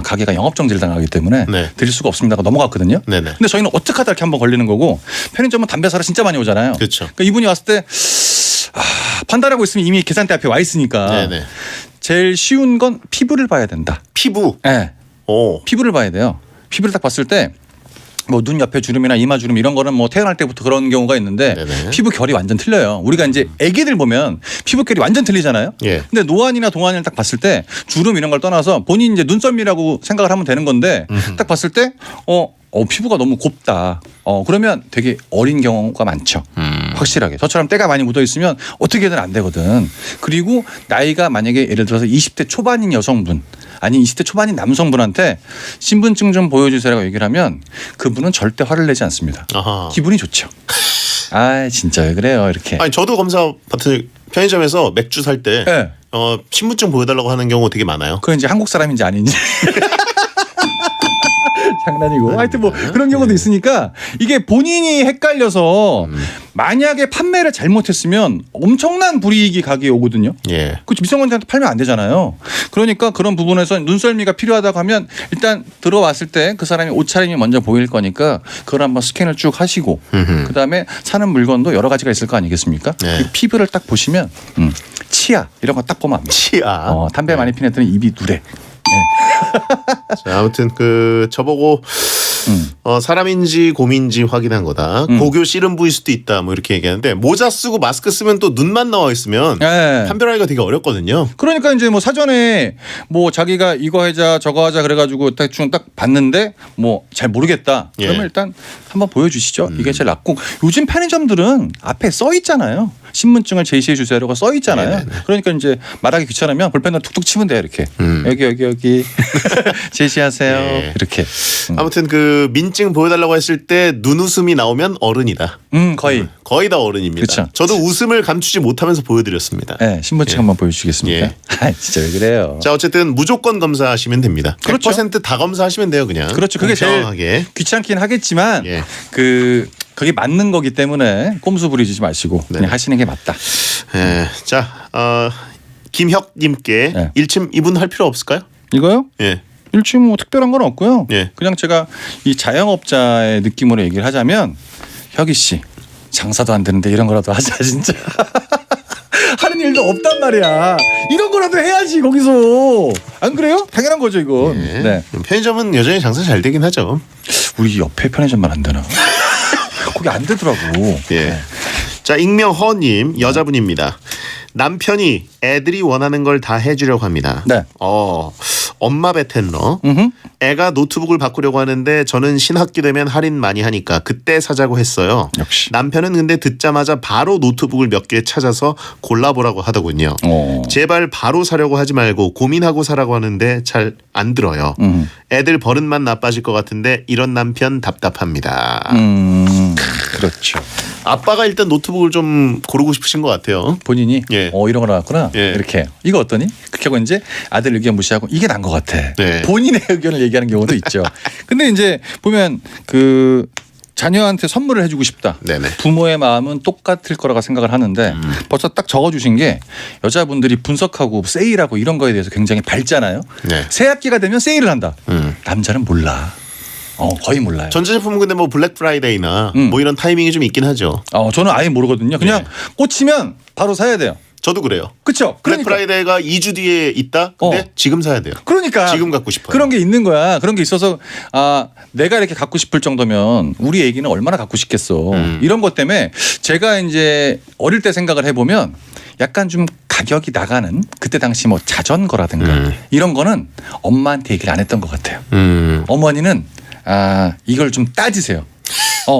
가게가 영업정지를 당하기 때문에 드릴 수가 없습니다가 넘어갔거든요. 근데 저희는 어떻게 하다 이렇게 한번 걸리는 거고, 편의점은 담배 사러 진짜 많이 오잖아요. 그러니까 이분이 왔을 때 판단하고 있으면 이미 계산대 앞에 와 있으니까. 네네. 제일 쉬운 건 피부를 봐야 된다. 피부? 네. 오. 피부를 봐야 돼요. 피부를 딱 봤을 때 뭐 눈 옆에 주름이나 이마 주름 이런 거는 뭐 태어날 때부터 그런 경우가 있는데 네네. 피부 결이 완전 틀려요. 우리가 이제 애기들 보면 피부 결이 완전 틀리잖아요. 예. 근데 노안이나 동안을 딱 봤을 때 주름 이런 걸 떠나서 본인 이제 눈썰미라고 생각을 하면 되는 건데 딱 봤을 때 피부가 너무 곱다. 그러면 되게 어린 경우가 많죠. 확실하게. 저처럼 때가 많이 묻어 있으면 어떻게든 안 되거든. 그리고 나이가 만약에 예를 들어서 20대 초반인 여성분 아니 20대 초반인 남성분한테 신분증 좀 보여주세요라고 얘기를 하면 그분은 절대 화를 내지 않습니다. 아하. 기분이 좋죠. 아 진짜 왜 그래요 이렇게. 아니 저도 검사 받은 편의점에서 맥주 살 때 네. 신분증 보여달라고 하는 경우 되게 많아요. 그건 이제 한국 사람인지 아닌지. 장난이고 하여튼 뭐 그런 경우도 있으니까 이게 본인이 헷갈려서 만약에 판매를 잘못했으면 엄청난 불이익이 가게에 오거든요. 예. 그 미성년자한테 팔면 안 되잖아요. 그러니까 그런 부분에서 눈썰미가 필요하다고 하면 일단 들어왔을 때 그 사람이 옷차림이 먼저 보일 거니까 그걸 한번 스캔을 쭉 하시고 그다음에 사는 물건도 여러 가지가 있을 거 아니겠습니까? 네. 이 피부를 딱 보시면 치아 이런 거 딱 보면 압니다. 치아. 담배 많이 피는 애들은 입이 누래. 자, 아무튼 저보고 사람인지 곰인지 확인한 거다. 고교 씨름부일 수도 있다. 뭐 이렇게 얘기하는데 모자 쓰고 마스크 쓰면 또 눈만 나와 있으면 판별하기가 되게 어렵거든요. 그러니까 이제 뭐 사전에 뭐 자기가 이거 하자 저거 하자 그래가지고 대충 딱 봤는데 뭐 잘 모르겠다. 그러면 일단 한번 보여주시죠. 이게 제일 낫고 요즘 편의점들은 앞에 써 있잖아요. 신분증을 제시해 주세요라고 써 있잖아요. 네네네. 그러니까 이제 말하기 귀찮으면 볼펜으로 툭툭 치면 돼요. 이렇게 여기 제시하세요. 네. 이렇게. 아무튼 민증 보여달라고 했을 때 눈웃음이 나오면 어른이다. 거의 다 어른입니다. 그쵸. 저도 웃음을 감추지 못하면서 보여드렸습니다. 네, 신분증 한번 보여주시겠습니까? 진짜 왜 그래요? 자, 어쨌든 무조건 검사하시면 됩니다. 그렇죠. 100% 다 검사하시면 돼요, 그냥. 그렇죠. 그게 제일 귀찮긴 하겠지만 그게 맞는 거기 때문에 꼼수 부리지 마시고 그냥 하시는 게 맞다. 네. 자, 김혁님께 일침 이분 할 필요 없을까요? 이거요? 예. 일침 뭐 특별한 건 없고요. 그냥 제가 이 자영업자의 느낌으로 얘기를 하자면 혁이 씨 장사도 안 되는데 이런 거라도 하자 진짜. 하는 일도 없단 말이야. 이런 거라도 해야지 거기서. 안 그래요? 당연한 거죠 이건. 네. 편의점은 여전히 장사 잘 되긴 하죠. 우리 옆에 편의점만 안 되나? 거기 안 되더라고. 예. 자, 익명허님 여자분입니다. 남편이 애들이 원하는 걸 다 해주려고 합니다. 네. 엄마 베텐러. 애가 노트북을 바꾸려고 하는데 저는 신학기 되면 할인 많이 하니까 그때 사자고 했어요. 역시. 남편은 근데 듣자마자 바로 노트북을 몇 개 찾아서 골라보라고 하더군요. 제발 바로 사려고 하지 말고 고민하고 사라고 하는데 잘 안 들어요. 애들 버릇만 나빠질 것 같은데 이런 남편 답답합니다. 그렇죠. 아빠가 일단 노트북을 좀 고르고 싶으신 것 같아요. 본인이 이런 거 나왔구나. 이렇게 이거 어떠니? 그렇게 하고 이제 아들 의견 무시하고 이게 난 것 같아. 본인의 의견을 얘기하는 경우도 있죠. 근데 이제 보면 자녀한테 선물을 해주고 싶다. 네네. 부모의 마음은 똑같을 거라고 생각을 하는데 벌써 딱 적어주신 게 여자분들이 분석하고 세일하고 이런 거에 대해서 굉장히 밝잖아요. 새 학기가 되면 세일을 한다. 남자는 몰라. 거의 몰라요. 전자제품은 근데 뭐 블랙 프라이데이나 뭐 이런 타이밍이 좀 있긴 하죠. 저는 아예 모르거든요. 그냥 꽂히면 바로 사야 돼요. 저도 그래요. 그렇죠. 블랙 프라이데이가 2주 뒤에 있다. 근데 지금 사야 돼요. 그러니까 지금 갖고 싶어요. 그런 게 있는 거야. 그런 게 있어서 내가 이렇게 갖고 싶을 정도면 우리 애기는 얼마나 갖고 싶겠어. 이런 것 때문에 제가 이제 어릴 때 생각을 해보면 약간 좀 가격이 나가는 그때 당시 뭐 자전거라든가 이런 거는 엄마한테 얘기를 안 했던 것 같아요. 어머니는 이걸 좀 따지세요.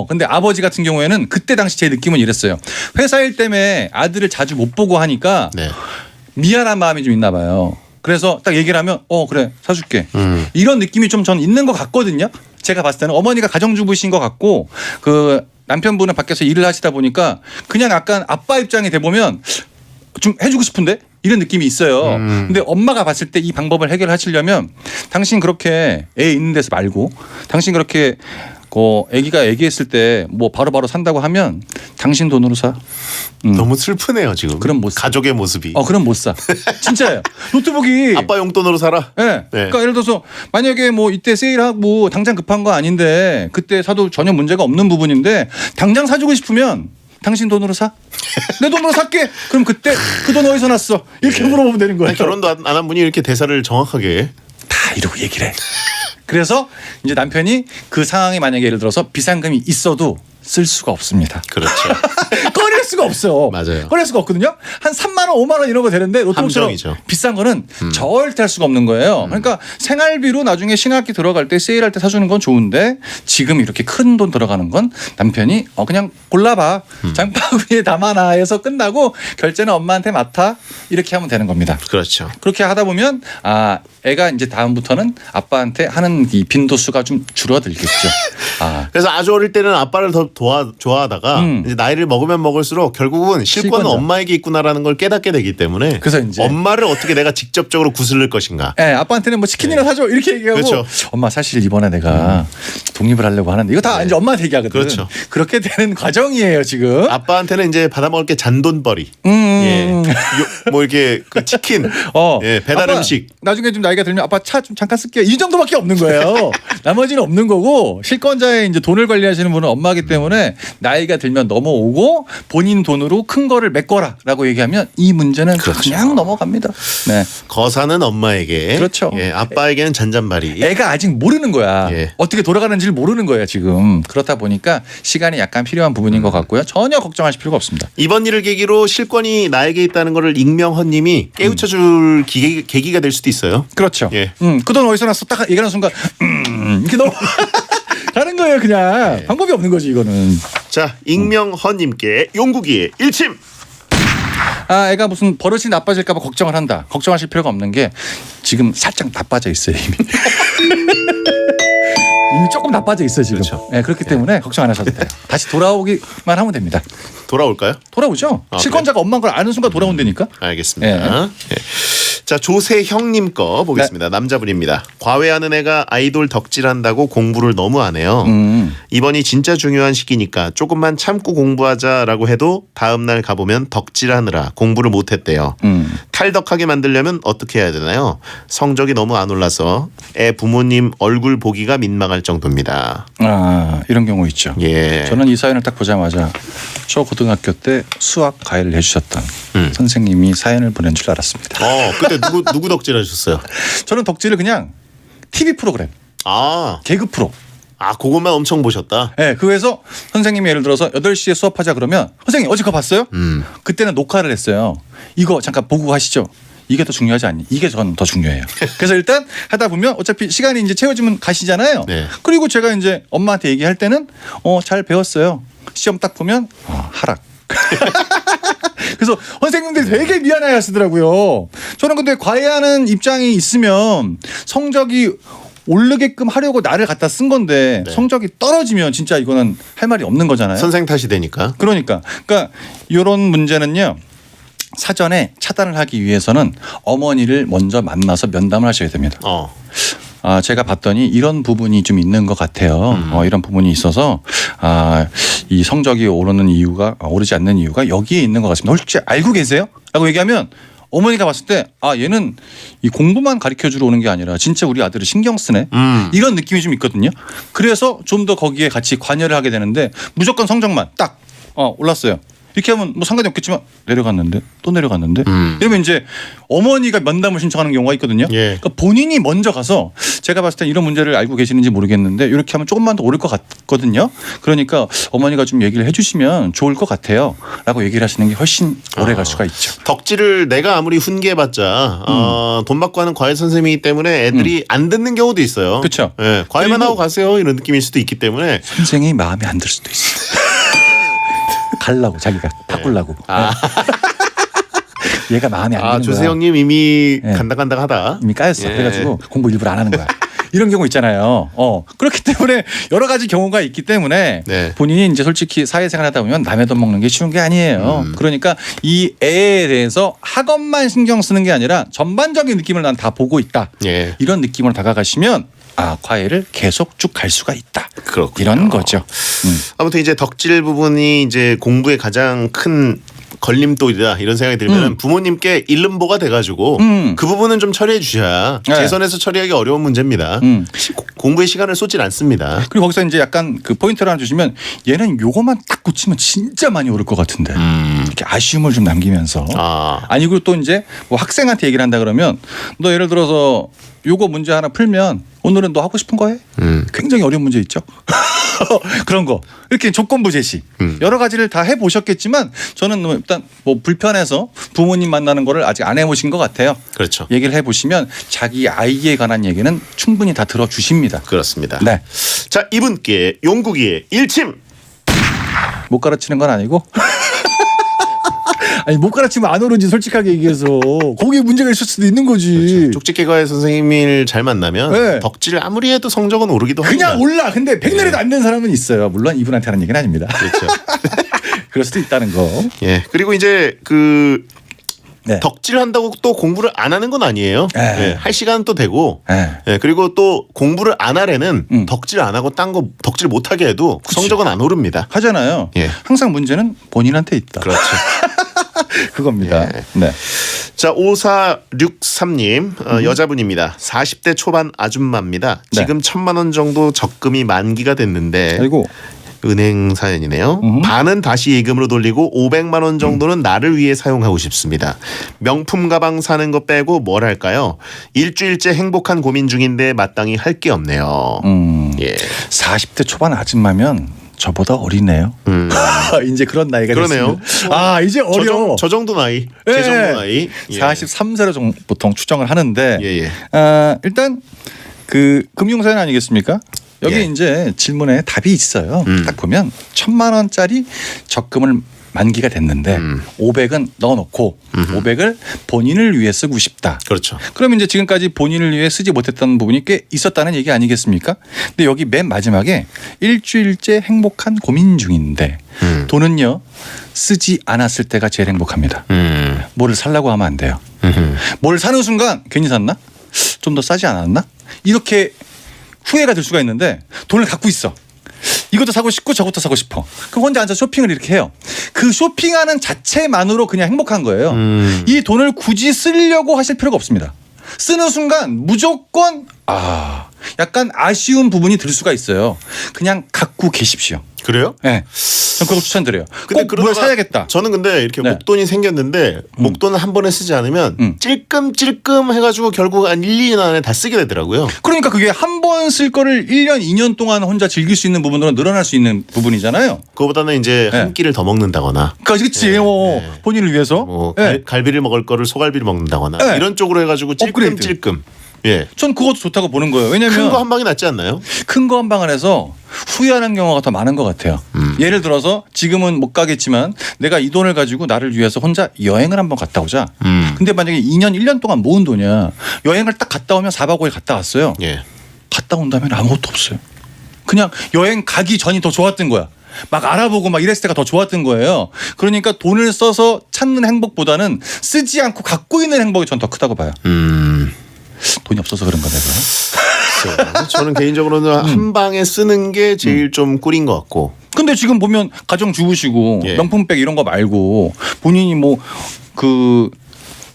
근데 아버지 같은 경우에는 그때 당시 제 느낌은 이랬어요. 회사 일 때문에 아들을 자주 못 보고 하니까 미안한 마음이 좀 있나 봐요. 그래서 딱 얘기를 하면 그래 사줄게. 이런 느낌이 좀 전 있는 것 같거든요. 제가 봤을 때는 어머니가 가정주부신 것 같고 남편분은 밖에서 일을 하시다 보니까 그냥 약간 아빠 입장이 돼 보면 좀 해주고 싶은데 이런 느낌이 있어요. 근데 엄마가 봤을 때 이 방법을 해결하시려면 당신 그렇게 애 있는 데서 말고 당신 그렇게 애기가 얘기했을 때 뭐 바로바로 산다고 하면 당신 돈으로 사. 너무 슬프네요 지금. 그럼 못 사. 가족의 모습이. 그럼 못 사. 진짜예요. 노트북이 아빠 용돈으로 사라. 네. 그러니까 예를 들어서 만약에 뭐 이때 세일하고 당장 급한 거 아닌데 그때 사도 전혀 문제가 없는 부분인데 당장 사주고 싶으면 당신 돈으로 사? 내 돈으로 살게. 그럼 그때 그 돈 어디서 났어? 이렇게 물어보면 되는 거예요. 아니, 결혼도 안 한 분이 이렇게 대사를 정확하게 다 이러고 얘기를 해. 그래서 이제 남편이 그 상황이 만약에 예를 들어서 비상금이 있어도 쓸 수가 없습니다. 그렇죠. 꺼낼 수가 없어. 맞아요. 꺼낼 수가 없거든요. 한 3만 원, 5만 원 이런 거 되는데 로또처럼 함정이죠. 비싼 거는 절대 할 수가 없는 거예요. 그러니까 생활비로 나중에 신학기 들어갈 때 세일할 때 사주는 건 좋은데 지금 이렇게 큰 돈 들어가는 건 남편이 그냥 골라봐. 장바구니에 담아놔 해서 끝나고 결제는 엄마한테 맡아. 이렇게 하면 되는 겁니다. 그렇죠. 그렇게 하다 보면 애가 이제 다음부터는 아빠한테 하는 이 빈도수가 좀 줄어들겠죠. 그래서 아주 어릴 때는 아빠를 더 좋아하다가 이제 나이를 먹으면 먹을수록 결국은 실권은 엄마에게 있구나라는 걸 깨닫게 되기 때문에 그래서 이제 엄마를 어떻게 내가 직접적으로 구슬릴 것인가. 네, 아빠한테는 뭐 치킨이나 사줘 이렇게 얘기하고 그렇죠. 엄마 사실 이번에 내가 독립을 하려고 하는데 이거 다 이제 엄마한테 얘기하거든. 그렇죠. 그렇게 되는 과정이에요 지금. 아빠한테는 이제 받아먹을 게 잔돈벌이. 예. 뭐 이렇게 그 치킨, 예, 배달 아빠, 음식. 나중에 좀 나이가 들면 아빠 차 좀 잠깐 쓸게요. 이 정도밖에 없는 거예요. 나머지는 없는 거고 실권자의 이제 돈을 관리하시는 분은 엄마기 때문에 나이가 들면 넘어오고 본인 돈으로 큰 거를 메꿔라라고 얘기하면 이 문제는 그냥 넘어갑니다. 네. 거사는 엄마에게. 그렇죠. 예, 아빠에게는 잔잔바리. 애가 아직 모르는 거야. 어떻게 돌아가는지를 모르는 거야 지금. 그렇다 보니까 시간이 약간 필요한 부분인 것 같고요. 전혀 걱정하실 필요가 없습니다. 이번 일을 계기로 실권이 나에게 있다는 거를 익명헌님이 깨우쳐줄 계기가 될 수도 있어요. 그렇죠. 예. 그 돈 어디서 났어? 딱 얘기하는 순간 이렇게 넘어 가는 거예요. 그냥 방법이 없는 거지 이거는. 자, 익명헌님께 용국이의 일침. 애가 무슨 버릇이 나빠질까 봐 걱정을 한다. 걱정하실 필요가 없는 게 지금 살짝 나빠져 있어요 이미. 이미 조금 나빠져 있어요 지금. 그렇죠. 네, 그렇기 때문에 걱정 안 하셔도 돼요. 다시 돌아오기만 하면 됩니다. 돌아올까요? 돌아오죠. 실권자가 엄마인 걸 아는 순간 돌아온다니까. 알겠습니다. 예. 자, 조세형님 거 보겠습니다. 남자분입니다. 과외하는 애가 아이돌 덕질한다고 공부를 너무 안 해요. 이번이 진짜 중요한 시기니까 조금만 참고 공부하자라고 해도 다음 날 가보면 덕질하느라 공부를 못했대요. 탈덕하게 만들려면 어떻게 해야 되나요? 성적이 너무 안 올라서 애 부모님 얼굴 보기가 민망할 정도입니다. 이런 경우 있죠. 예. 저는 이 사연을 딱 보자마자 저 고등학교 때 수학 과외를 해주셨던 선생님이 사연을 보낸 줄 알았습니다. 그때 누구 덕질하셨어요? 저는 덕질을 그냥 TV 프로그램, 개그 프로. 그것만 엄청 보셨다? 네, 그래서 선생님이 예를 들어서 8시에 수업하자 그러면 선생님 어제 그거 봤어요? 그때는 녹화를 했어요. 이거 잠깐 보고 하시죠. 이게 더 중요하지 않니? 이게 전 더 중요해요. 그래서 일단 하다 보면 어차피 시간이 이제 채워지면 가시잖아요. 네. 그리고 제가 이제 엄마한테 얘기할 때는 잘 배웠어요. 시험 딱 보면 하락. 그래서 선생님들이 되게 미안해 하시더라고요. 저는 근데 과외하는 입장이 있으면 성적이 오르게끔 하려고 나를 갖다 쓴 건데 성적이 떨어지면 진짜 이거는 할 말이 없는 거잖아요. 선생 탓이 되니까. 그러니까 이런 문제는요. 사전에 차단을 하기 위해서는 어머니를 먼저 만나서 면담을 하셔야 됩니다. 제가 봤더니 이런 부분이 좀 있는 것 같아요. 이런 부분이 있어서 이 성적이 오르지 않는 이유가 여기에 있는 것 같습니다. 혹시 알고 계세요? 라고 얘기하면 어머니가 봤을 때 얘는 이 공부만 가르쳐주러 오는 게 아니라 진짜 우리 아들을 신경 쓰네. 이런 느낌이 좀 있거든요. 그래서 좀 더 거기에 같이 관여를 하게 되는데 무조건 성적만 딱 올랐어요. 이렇게 하면 뭐 상관이 없겠지만 내려갔는데 또 내려갔는데 이러면 이제 어머니가 면담을 신청하는 경우가 있거든요. 그러니까 본인이 먼저 가서 제가 봤을 때 이런 문제를 알고 계시는지 모르겠는데 이렇게 하면 조금만 더 오를 것 같거든요. 그러니까 어머니가 좀 얘기를 해주시면 좋을 것 같아요 라고 얘기를 하시는 게 훨씬 오래 갈 수가 있죠. 덕질을 내가 아무리 훈계해봤자 돈 받고 하는 과외 선생님이기 때문에 애들이 안 듣는 경우도 있어요. 그렇죠. 예, 과외만 하고 가세요 이런 느낌일 수도 있기 때문에 선생님이 마음에 안 들 수도 있어요. 갈라고 자기가 바꾸려고. 얘가 마음에 안 드는 거야. 조세형님 이미 간당간당하다. 이미 까였어. 그래가지고 공부 일부러 안 하는 거야. 이런 경우 있잖아요. 그렇기 때문에 여러 가지 경우가 있기 때문에 본인이 이제 솔직히 사회생활 하다 보면 남의 돈 먹는 게 쉬운 게 아니에요. 그러니까 이 애에 대해서 학업만 신경 쓰는 게 아니라 전반적인 느낌을 난 다 보고 있다. 이런 느낌으로 다가가시면 과외를 계속 쭉 갈 수가 있다. 그렇군요. 이런 거죠. 아무튼 이제 덕질 부분이 이제 공부에 가장 큰 걸림돌이다 이런 생각이 들면 부모님께 일름보가 돼가지고 그 부분은 좀 처리해 주셔야 네. 제 손에서 처리하기 어려운 문제입니다. 공부에 시간을 쏟질 않습니다. 그리고 거기서 이제 약간 그 포인트를 하나 주시면 얘는 요거만 딱 고치면 진짜 많이 오를 것 같은데 이렇게 아쉬움을 좀 남기면서 아니고 또 이제 뭐 학생한테 얘기를 한다 그러면 너 예를 들어서 요거 문제 하나 풀면 오늘은 너 하고 싶은 거 해? 굉장히 어려운 문제 있죠. 그런 거 이렇게 조건부 제시 여러 가지를 다 해보셨겠지만 저는 일단 뭐 불편해서 부모님 만나는 거를 아직 안 해보신 것 같아요. 그렇죠. 얘기를 해보시면 자기 아이에 관한 얘기는 충분히 다 들어주십니다. 그렇습니다. 네. 자 이분께 용국이의 일침 못 가르치는 건 아니고 아니 못 가르치면 안 오르지 솔직하게 얘기해서 거기에 문제가 있을 수도 있는 거지. 그렇죠. 쪽집게과의 선생님을 잘 만나면 네. 덕질 아무리 해도 성적은 오르기도 합니다. 그냥 올라. 근데 백날에도 안 되는 사람은 있어요. 물론 이분한테 하는 얘기는 아닙니다. 그렇죠. 그럴 수도 있다는 거. 예. 그리고 이제 그 덕질 한다고 또 공부를 안 하는 건 아니에요. 예. 할 시간은 또 되고. 예. 그리고 또 공부를 안 하려는 덕질 안 하고 딴 거 덕질 못 하게 해도 성적은 안 오릅니다. 하잖아요. 예. 항상 문제는 본인한테 있다. 그렇죠. 그겁니다. 예. 네. 자 5463님 여자분입니다. 40대 초반 아줌마입니다. 지금 1,000만 원 정도 적금이 만기가 됐는데 아이고. 은행 사연이네요. 반은 다시 예금으로 돌리고 500만 원 정도는 나를 위해 사용하고 싶습니다. 명품 가방 사는 거 빼고 뭘 할까요? 일주일째 행복한 고민 중인데 마땅히 할 게 없네요. 예. 40대 초반 아줌마면 저보다 어리네요. 이제 그런 나이가 그러네요. 됐습니다. 아 이제 어려. 저 정도 나이. 제 정도 나이. 예. 43세로 보통 추정을 하는데 예. 일단 그 금융사연 아니겠습니까? 여기 이제 질문에 답이 있어요. 딱 보면 1,000만 원짜리 적금을 만기가 됐는데 500은 넣어놓고 500을 본인을 위해 쓰고 싶다. 그렇죠. 그러면 이제 지금까지 본인을 위해 쓰지 못했던 부분이 꽤 있었다는 얘기 아니겠습니까? 근데 여기 맨 마지막에 일주일째 행복한 고민 중인데 돈은요 쓰지 않았을 때가 제일 행복합니다. 뭐를 살라고 하면 안 돼요. 뭘 사는 순간 괜히 샀나? 좀 더 싸지 않았나? 이렇게 후회가 될 수가 있는데 돈을 갖고 있어. 이것도 사고 싶고 저것도 사고 싶어. 그럼 혼자 앉아서 쇼핑을 이렇게 해요. 그 쇼핑하는 자체만으로 그냥 행복한 거예요. 이 돈을 굳이 쓰려고 하실 필요가 없습니다. 쓰는 순간 무조건 약간 아쉬운 부분이 들 수가 있어요. 그냥 갖고 계십시오. 그래요? 네. 전 그거 추천드려요. 꼭 뭘 사야겠다. 저는 근데 이렇게 목돈이 생겼는데 목돈을 한 번에 쓰지 않으면 찔끔찔끔 해가지고 결국 한 1, 2년 안에 다 쓰게 되더라고요. 그러니까 그게 한 번 쓸 거를 1년, 2년 동안 혼자 즐길 수 있는 부분으로 늘어날 수 있는 부분이잖아요. 그거보다는 이제 한 끼를 더 먹는다거나. 그렇지. 본인을 위해서. 뭐 갈비를 먹을 거를 소갈비를 먹는다거나 이런 쪽으로 해가지고 찔끔찔끔. 예. 전 그것도 좋다고 보는 거예요. 왜냐면 큰 거 한 방이 낫지 않나요? 큰 거 한 방 안에서 후회하는 경우가 더 많은 것 같아요. 예를 들어서 지금은 못 가겠지만 내가 이 돈을 가지고 나를 위해서 혼자 여행을 한번 갔다 오자. 근데 만약에 2년 1년 동안 모은 돈이야. 여행을 딱 갔다 오면 4박 5일 갔다 왔어요. 예. 갔다 온 다음에 아무것도 없어요. 그냥 여행 가기 전이 더 좋았던 거야. 막 알아보고 막 이랬을 때가 더 좋았던 거예요. 그러니까 돈을 써서 찾는 행복보다는 쓰지 않고 갖고 있는 행복이 전 더 크다고 봐요. 돈이 없어서 그런가 내가. 저는 개인적으로는 한 방에 쓰는 게 제일 좀 꿀인 것 같고. 근데 지금 보면 가정 주부시고 명품백 이런 거 말고 본인이 뭐 그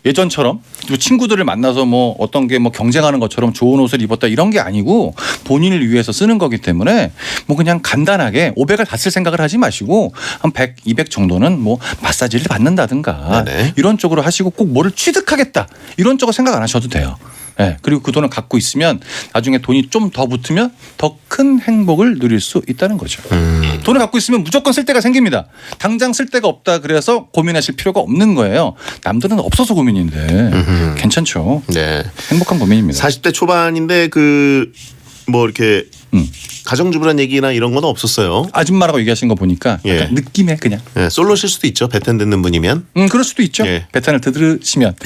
예전처럼 친구들을 만나서 뭐 어떤 게 뭐 경쟁하는 것처럼 좋은 옷을 입었다 이런 게 아니고 본인을 위해서 쓰는 거기 때문에 뭐 그냥 간단하게 500을 다 쓸 생각을 하지 마시고 한 100, 200 정도는 뭐 마사지를 받는다든가 이런 쪽으로 하시고 꼭 뭐를 취득하겠다 이런 쪽으로 생각 안 하셔도 돼요. 네. 그리고 그 돈을 갖고 있으면 나중에 돈이 좀 더 붙으면 더 큰 행복을 누릴 수 있다는 거죠. 돈을 갖고 있으면 무조건 쓸 데가 생깁니다. 당장 쓸 데가 없다 그래서 고민하실 필요가 없는 거예요. 남들은 없어서 고민인데 괜찮죠. 네. 행복한 고민입니다. 40대 초반인데 그 뭐 이렇게 가정주부란 얘기나 이런 건 없었어요. 아줌마라고 얘기하신 거 보니까 약간 느낌에 그냥. 솔로실 수도 있죠. 배탄 듣는 분이면. 그럴 수도 있죠. 배탄을 들으시면.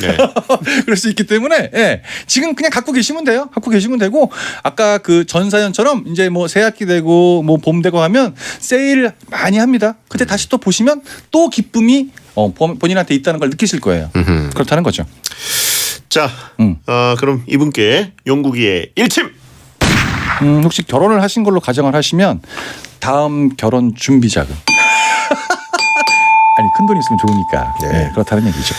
그럴 수 있기 때문에 지금 그냥 갖고 계시면 돼요. 갖고 계시면 되고 아까 그 전 사연처럼 이제 뭐 새학기 되고 뭐 봄 되고 하면 세일 많이 합니다. 그때 다시 또 보시면 또 기쁨이 본인한테 있다는 걸 느끼실 거예요. 그렇다는 거죠. 자, 그럼 이분께 용국이의 일침. 혹시 결혼을 하신 걸로 가정을 하시면 다음 결혼 준비 자금 아니 큰 돈 있으면 좋으니까. 네, 그렇다는 얘기죠.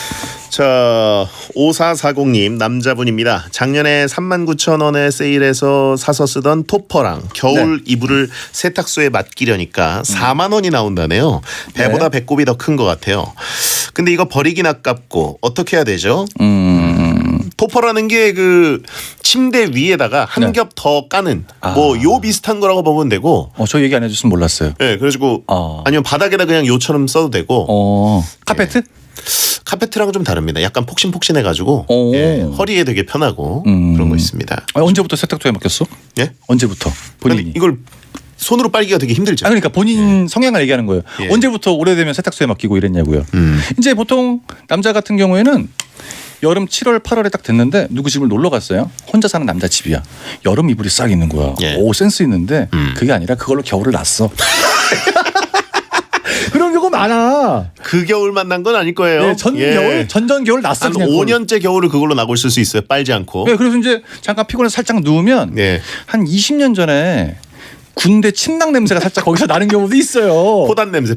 자, 5440님 남자분입니다. 작년에 39,000원에 세일해서 사서 쓰던 토퍼랑 겨울 이불을 세탁소에 맡기려니까 4만 원이 나온다네요. 배보다 배꼽이 더 큰 것 같아요. 근데 이거 버리긴 아깝고 어떻게 해야 되죠? 토퍼라는 게 그 침대 위에다가 한 겹 더 까는 뭐 요 비슷한 거라고 보면 되고. 저 얘기 안 해줬으면 몰랐어요. 네, 그래가지고 아니면 바닥에다 그냥 요처럼 써도 되고. 카페트? 카페트랑은 좀 다릅니다. 약간 폭신폭신해가지고 허리에 되게 편하고 그런 거 있습니다. 언제부터 세탁소에 맡겼어? 예? 언제부터? 본인이 이걸 손으로 빨기가 되게 힘들죠. 그러니까 본인 성향을 얘기하는 거예요. 언제부터 오래되면 세탁소에 맡기고 이랬냐고요. 이제 보통 남자 같은 경우에는 여름 7월 8월에 딱 됐는데 누구 집을 놀러 갔어요. 혼자 사는 남자 집이야. 여름 이불이 싹 있는 거야. 오 센스 있는데 그게 아니라 그걸로 겨울을 났어. 그런 경우 많아. 그 겨울 만난 건 아닐 거예요. 네, 전겨울, 전전겨울 났어. 한 5년째 겨울을 그걸로 나고 있을 수 있어요. 빨지 않고. 네, 그래서 이제 잠깐 피곤해서 살짝 누우면 한 20년 전에 군대 침낭 냄새가 살짝 거기서 나는 경우도 있어요. 포단 냄새.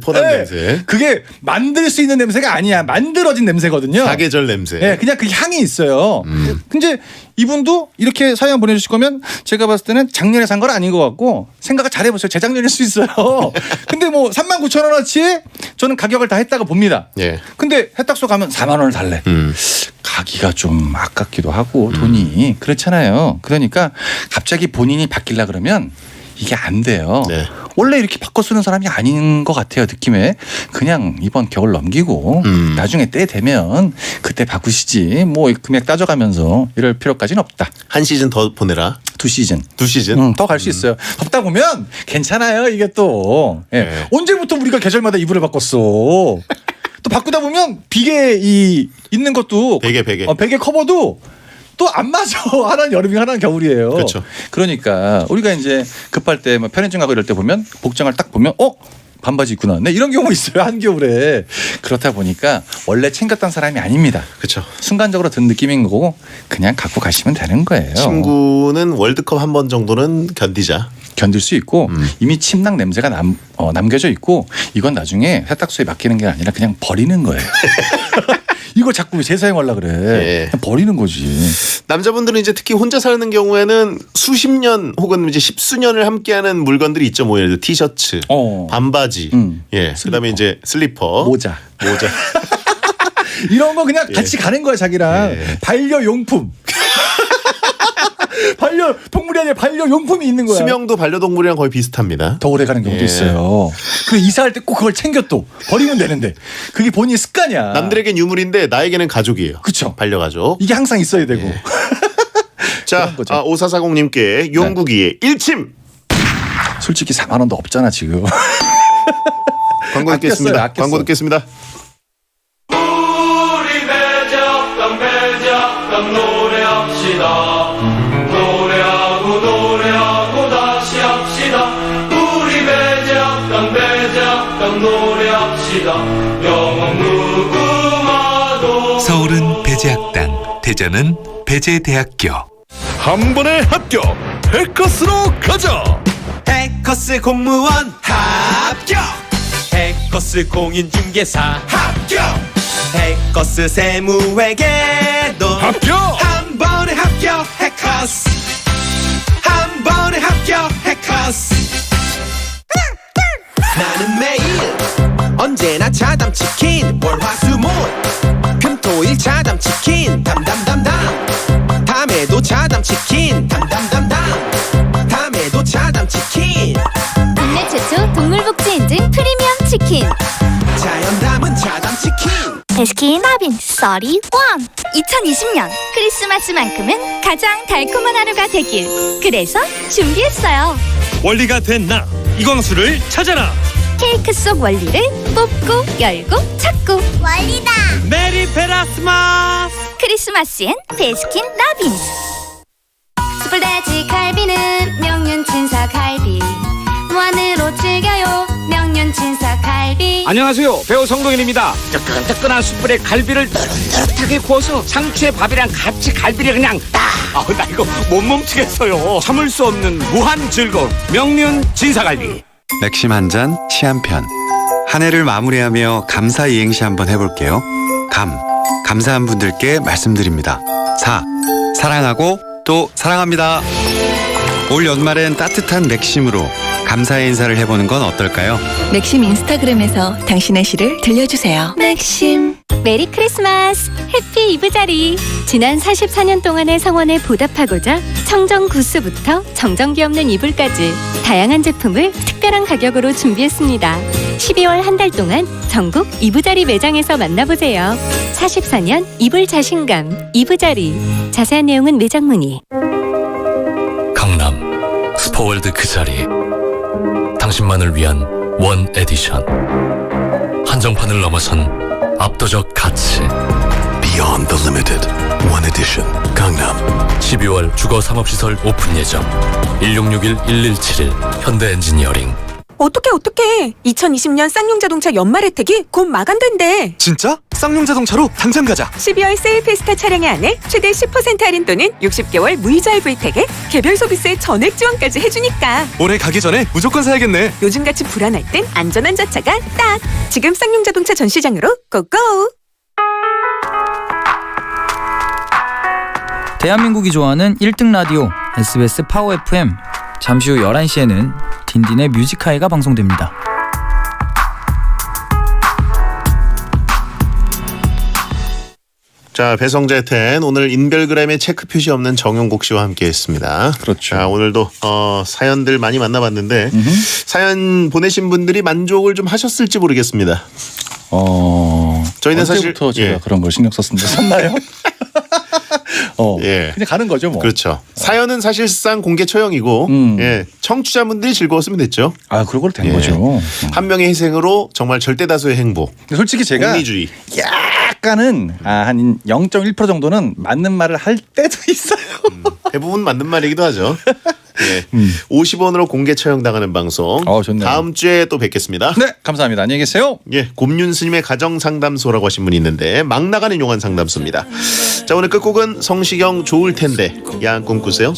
그게 만들 수 있는 냄새가 아니야. 만들어진 냄새거든요. 사계절 냄새. 네, 그냥 그 향이 있어요. 근데 이분도 이렇게 사연 보내주실 거면 제가 봤을 때는 작년에 산 건 아닌 것 같고 생각을 잘 해보세요. 재작년일 수 있어요. 근데 뭐 39,000원어치 저는 가격을 다 했다고 봅니다. 근데 세탁소 가면 4만 원을 달래. 가기가 좀 아깝기도 하고 돈이 그렇잖아요. 그러니까 갑자기 본인이 바뀌려 그러면 이게 안 돼요. 원래 이렇게 바꿔 쓰는 사람이 아닌 것 같아요. 느낌에. 그냥 이번 겨울 넘기고 나중에 때 되면 그때 바꾸시지. 뭐 금액 따져가면서 이럴 필요까지는 없다. 한 시즌 더 보내라. 2시즌. 더 갈 수 있어요. 덥다 보면 괜찮아요. 이게 또. 언제부터 우리가 계절마다 이불을 바꿨어. 또 바꾸다 보면 비계 있는 것도 베개 커버도 또 안 맞아. 하나는 여름이 하나는 겨울이에요. 그렇죠. 그러니까 우리가 이제 급할 때 뭐 편의점 가고 이럴 때 보면 복장을 딱 보면 반바지 입고 나왔네 이런 경우 있어요. 한겨울에. 그렇다 보니까 원래 챙겼던 사람이 아닙니다. 그렇죠. 순간적으로 든 느낌인 거고 그냥 갖고 가시면 되는 거예요. 친구는 월드컵 한 번 정도는 견딜 수 있고 이미 침낭 냄새가 남겨져 있고 이건 나중에 세탁소에 맡기는 게 아니라 그냥 버리는 거예요. 이걸 자꾸 재사용하려고 그래. 그냥 버리는 거지. 남자분들은 이제 특히 혼자 사는 경우에는 수십 년 혹은 이제 십수년을 함께하는 물건들이 있죠. 뭐 예를 들어 티셔츠, 반바지, 그다음에 이제 슬리퍼, 모자. 이런 거 그냥 같이 가는 거야 자기랑. 반려용품. 반려동물이 아니라 반려용품이 있는 거야. 수명도 반려동물이랑 거의 비슷합니다. 더 오래 가는 경우도 있어요. 그 이사할 때 꼭 그걸 챙겨 또 버리면 되는데 그게 본인의 습관이야. 남들에겐 유물인데 나에게는 가족이에요. 그렇죠. 반려가족. 이게 항상 있어야 되고. 자, 5440님께 용국이의 일침. 솔직히 4만 원도 없잖아 지금. 광고 듣겠습니다. 광고 듣겠습니다. 우리 매적당 노래합시다. 노래하고 다시 합시다. 우리 매적당 노래합시다. 영원 무궁화도. 서울은 배제학당, 대전은 배제대학교. 한 번에 합격! 해커스로 가자! 해커스 공무원 합격. 해커스 공인중개사 합격. 해커스 세무회계도 합격. 한 번에 합격. 해커스 한 번에 합격. 해커스. 나는 매일 언제나 자담치킨 월화수목 금토일 자담치킨 담담담담 밤에도 자담치킨 담담담담 밤에도 자담치킨. 국내 최초 동물복지 인증 프리미엄 치킨 자연 담은 자담치킨. 베스킨라빈스 31 2020년 크리스마스만큼은 가장 달콤한 하루가 되길 그래서 준비했어요. 원리가 된 나 이광수를 찾아라. 케이크 속 원리를 뽑고 열고 찾고 원리다. 메리 페라스마스. 크리스마스엔 베스킨라빈스. 숯불돼지 갈비는 명륜친사 갈비 무한으로 즐겨요. 명륜친사 갈비. 안녕하세요, 배우 성동일입니다. 뜨끈뜨끈한 숯불에 갈비를 노릇노릇하게 구워서 상추에 밥이랑 같이 갈비를 그냥 나 이거 못 멈추겠어요. 참을 수 없는 무한 즐거움 명륜 진사갈비. 맥심 한 잔, 치 한 편. 한 해를 마무리하며 감사 이행시 한번 해볼게요. 감사한 분들께 말씀드립니다. 사랑하고 또 사랑합니다. 올 연말엔 따뜻한 맥심으로 감사의 인사를 해보는 건 어떨까요? 맥심 인스타그램에서 당신의 시를 들려주세요. 맥심 메리 크리스마스 해피 이브자리. 지난 44년 동안의 성원에 보답하고자 청정 구스부터 정전기 없는 이불까지 다양한 제품을 특별한 가격으로 준비했습니다. 12월 한 달 동안 전국 이브자리 매장에서 만나보세요. 44년 이불 자신감 이브자리. 자세한 내용은 매장 문의. 강남 스포월드 그 자리. 당신만을 위한 원 에디션. 한정판을 넘어선 압도적 가치. Beyond the Limited One Edition 강남. 12월 주거 상업시설 오픈 예정. 1661-1171 현대엔지니어링. 어떡해 2020년 쌍용자동차 연말 혜택이 곧 마감된대. 진짜? 쌍용자동차로 당장 가자. 12월 세일 페스타 차량에 한해 최대 10% 할인 또는 60개월 무이자 할부 혜택에 개별 소비세 전액 지원까지 해주니까 올해 가기 전에 무조건 사야겠네. 요즘같이 불안할 땐 안전한 자차가 딱! 지금 쌍용자동차 전시장으로 고고! 대한민국이 좋아하는 1등 라디오 SBS 파워 FM. 잠시 후 11시에는 딘딘의 뮤직하이가 방송됩니다. 자, 배성재 텐 오늘 인별그램에 체크 표시 없는 정용국 씨와 함께했습니다. 그렇죠. 자, 오늘도 사연들 많이 만나봤는데 사연 보내신 분들이 만족을 좀 하셨을지 모르겠습니다. 저희는 사실 제가 그런 걸 신경 썼나요? 그냥 가는 거죠, 뭐. 그렇죠. 사연은 사실상 공개 처형이고, 청취자분들이 즐거웠으면 됐죠. 아, 그걸 된 거죠. 한 명의 희생으로 정말 절대 다수의 행복. 솔직히 제가 공리주의. 약간은 한 0.1% 정도는 맞는 말을 할 때도 있어요. 대부분 맞는 말이기도 하죠. 50원으로 공개 처형당하는 방송. 좋네요. 다음 주에 또 뵙겠습니다. 네, 감사합니다. 안녕히 계세요. 곰윤 스님의 가정 상담소라고 하신 분이 있는데 막 나가는 용한 상담소입니다. 자, 오늘 끝곡은 성시경 좋을 텐데 야한 꿈 꾸세요.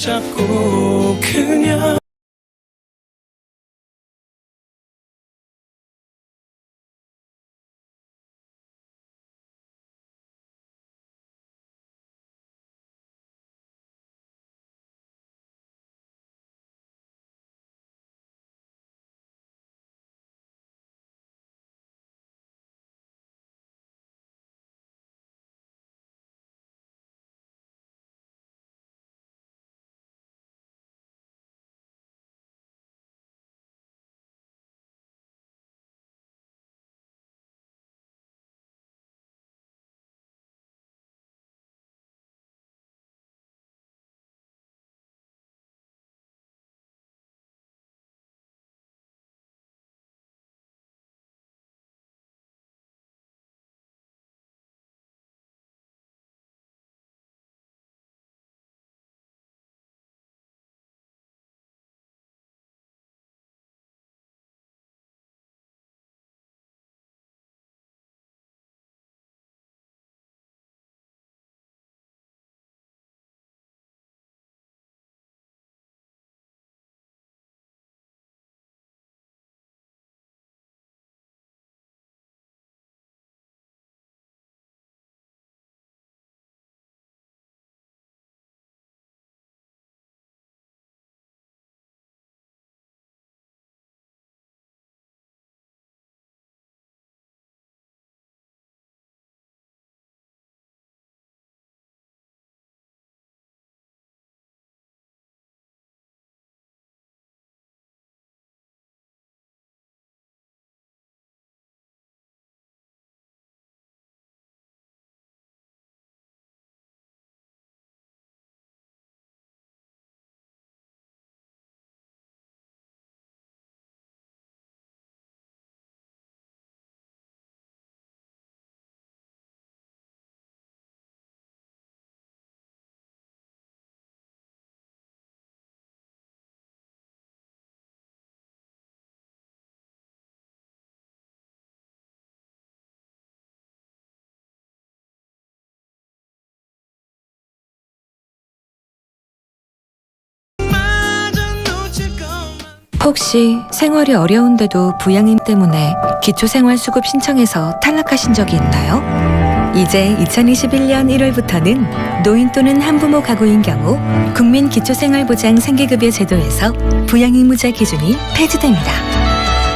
혹시 생활이 어려운데도 부양임 때문에 기초생활수급 신청해서 탈락하신 적이 있나요? 이제 2021년 1월부터는 노인 또는 한부모 가구인 경우 국민기초생활보장 생계급여 제도에서 부양의무자 기준이 폐지됩니다.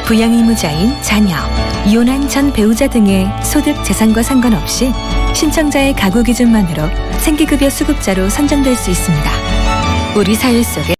부양의무자인 자녀, 이혼한 전 배우자 등의 소득 재산과 상관없이 신청자의 가구 기준만으로 생계급여 수급자로 선정될 수 있습니다. 우리 사회 속에